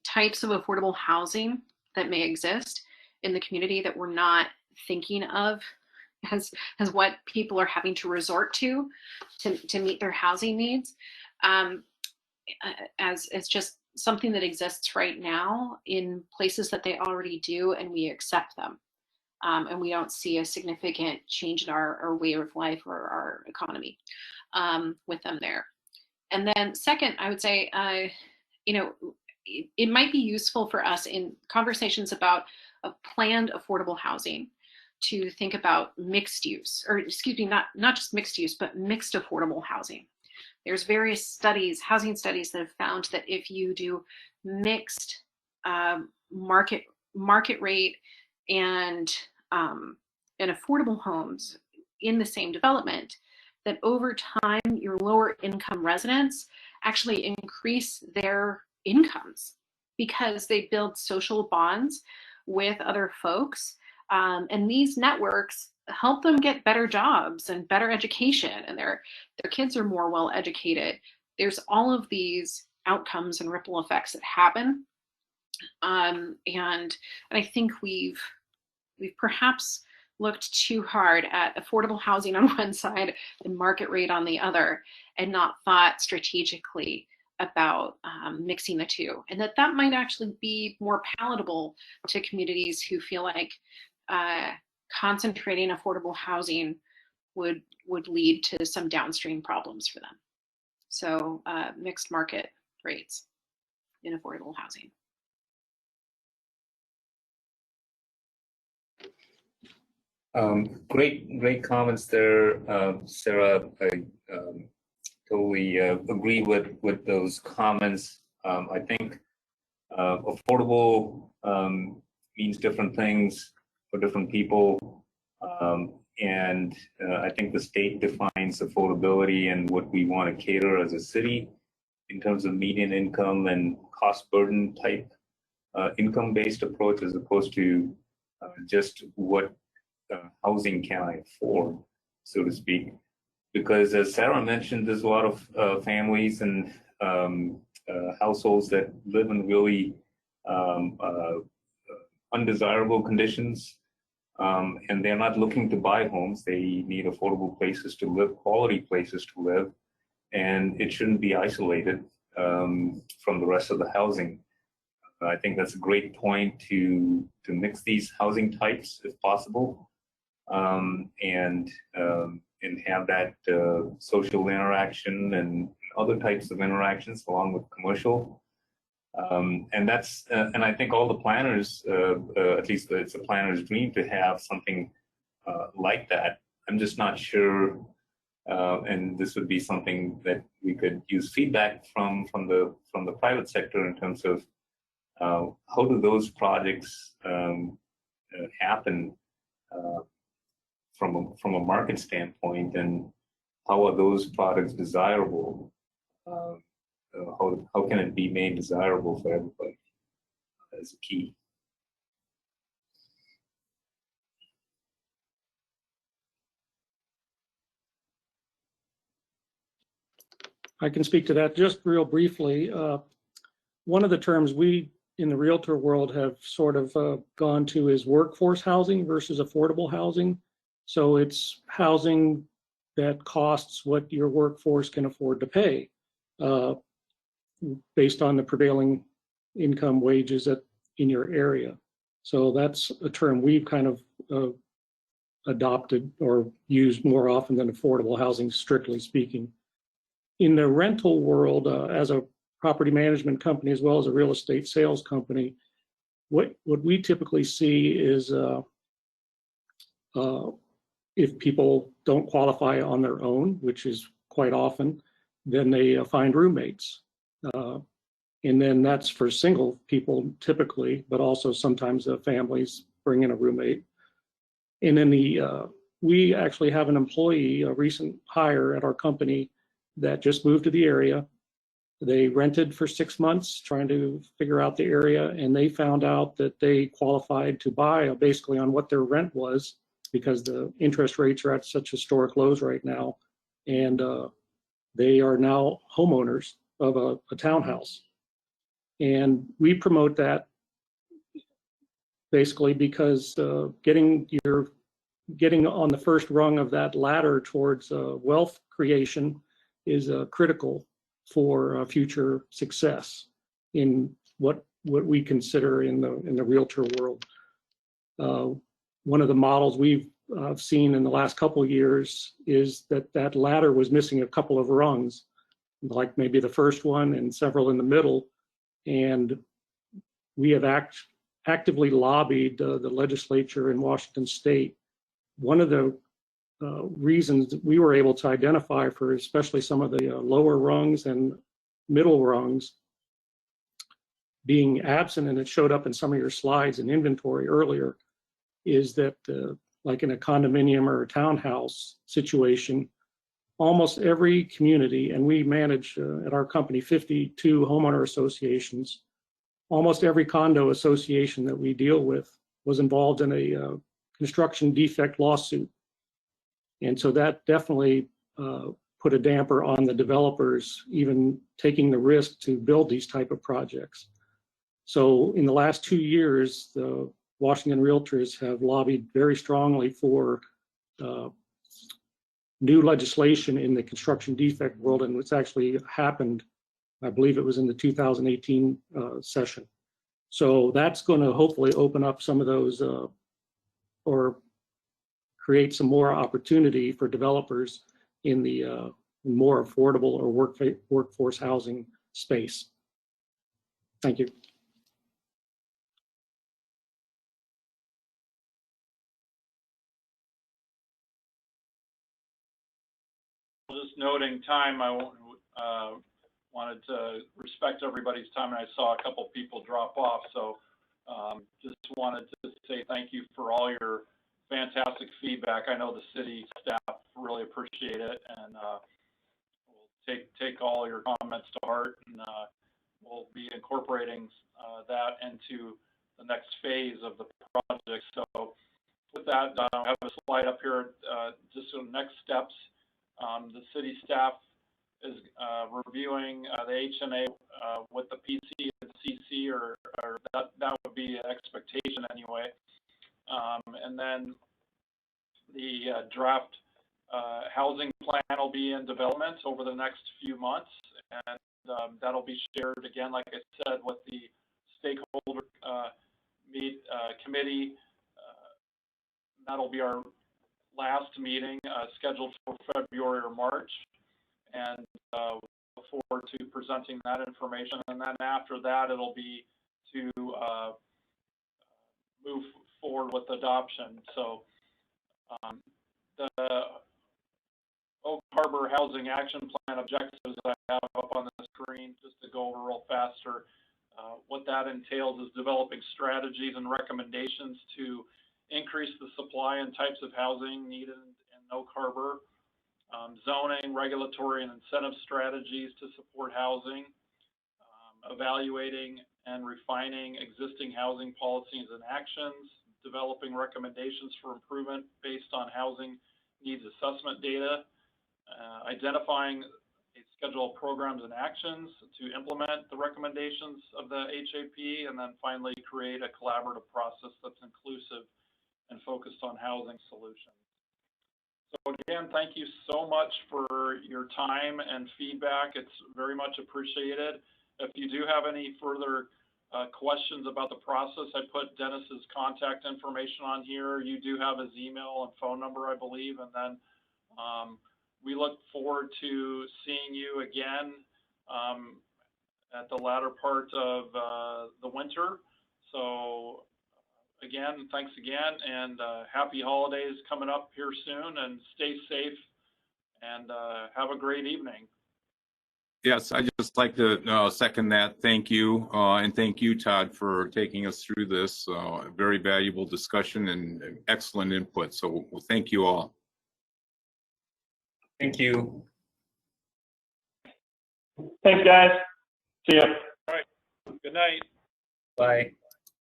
types of affordable housing that may exist in the community that we're not thinking of as what people are having to resort to meet their housing needs, as it's just something that exists right now in places that they already do, and we accept them. And we don't see a significant change in our way of life or our economy with them there. And then second, I would say, it might be useful for us in conversations about a planned affordable housing to think about mixed use, or excuse me, not just mixed use, but mixed affordable housing. There's various studies, housing studies, that have found that if you do mixed market rate and affordable homes in the same development, that over time, your lower income residents actually increase their incomes because they build social bonds with other folks. And these networks help them get better jobs and better education, and their kids are more well educated. There's all of these outcomes and ripple effects that happen. And I think we've perhaps looked too hard at affordable housing on one side and market rate on the other, and not thought strategically about mixing the two, and that might actually be more palatable to communities who feel like concentrating affordable housing would lead to some downstream problems for them. So mixed market rates in affordable housing. Great comments there, Sarah. I totally agree with those comments. I think affordable means different things for different people, and I think the state defines affordability and what we want to cater as a city in terms of median income and cost burden type income-based approach, as opposed to just what housing can I afford, so to speak. Because as Sarah mentioned, there's a lot of families and households that live in really undesirable conditions, and they're not looking to buy homes. They need affordable places to live, quality places to live, and it shouldn't be isolated from the rest of the housing. I think that's a great point to mix these housing types if possible, and have that social interaction and other types of interactions along with commercial. And I think all the planners, at least it's a planner's dream to have something like that. I'm just not sure, and this would be something that we could use feedback from the private sector in terms of how do those projects happen from a market standpoint, and how are those products desirable? How can it be made desirable for everybody as a key? I can speak to that just real briefly. One of the terms we in the realtor world have sort of gone to is workforce housing versus affordable housing. So it's housing that costs what your workforce can afford to pay based on the prevailing income wages in your area. So that's a term we've kind of adopted or used more often than affordable housing, strictly speaking. In the rental world, as a property management company as well as a real estate sales company, what we typically see is if people don't qualify on their own, which is quite often, then they find roommates. And then that's for single people typically, but also sometimes families bring in a roommate. And then we actually have an employee, a recent hire at our company that just moved to the area. They rented for 6 months trying to figure out the area, and they found out that they qualified to buy basically on what their rent was, because the interest rates are at such historic lows right now. And they are now homeowners of a townhouse. And we promote that basically because getting on the first rung of that ladder towards wealth creation is critical for future success in what we consider in the realtor world. One of the models we've seen in the last couple of years is that ladder was missing a couple of rungs, like maybe the first one and several in the middle. And we have actively lobbied the legislature in Washington State. One of the reasons that we were able to identify for especially some of the lower rungs and middle rungs being absent, and it showed up in some of your slides in inventory earlier, is that like in a condominium or a townhouse situation, almost every community, and we manage at our company 52 homeowner associations, almost every condo association that we deal with was involved in a construction defect lawsuit. And so that definitely put a damper on the developers even taking the risk to build these type of projects. So in the last 2 years, the Washington Realtors have lobbied very strongly for new legislation in the construction defect world, and it's actually happened. I believe it was in the 2018 session. So that's going to hopefully open up some of those or create some more opportunity for developers in the more affordable or workforce housing space. Thank you. Just noting time, I wanted to respect everybody's time, and I saw a couple people drop off, so just wanted to say thank you for all your fantastic feedback. I know the city staff really appreciate it, and we'll take all your comments to heart, and we'll be incorporating that into the next phase of the project. So with that, I have a slide up here, just the next steps. The city staff is reviewing the HNA with the PC and CC, or that would be an expectation anyway. And then the draft housing plan will be in development over the next few months, and that'll be shared again, like I said, with the stakeholder committee. That'll be our last meeting scheduled for February or March, and look forward to presenting that information. And then after that, it'll be to move forward with adoption. So the Oak Harbor Housing Action Plan objectives that I have up on the screen, just to go over real faster. What that entails is developing strategies and recommendations to increase the supply and types of housing needed in Oak Harbor, zoning, regulatory, and incentive strategies to support housing, evaluating and refining existing housing policies and actions, developing recommendations for improvement based on housing needs assessment data, identifying a schedule of programs and actions to implement the recommendations of the HAP, and then finally create a collaborative process that's inclusive and focused on housing solutions. So again, thank you so much for your time and feedback. It's very much appreciated. If you do have any further questions about the process, I put Dennis's contact information on here. You do have his email and phone number, I believe, and then we look forward to seeing you again at the latter part of the winter. So again, thanks again, and happy holidays coming up here soon, and stay safe, and have a great evening. Yes, I just like to second that. Thank you, and thank you, Todd, for taking us through this very valuable discussion and excellent input. So we'll thank you all. Thank you. Thanks, guys. See ya. All right. Good night. Bye.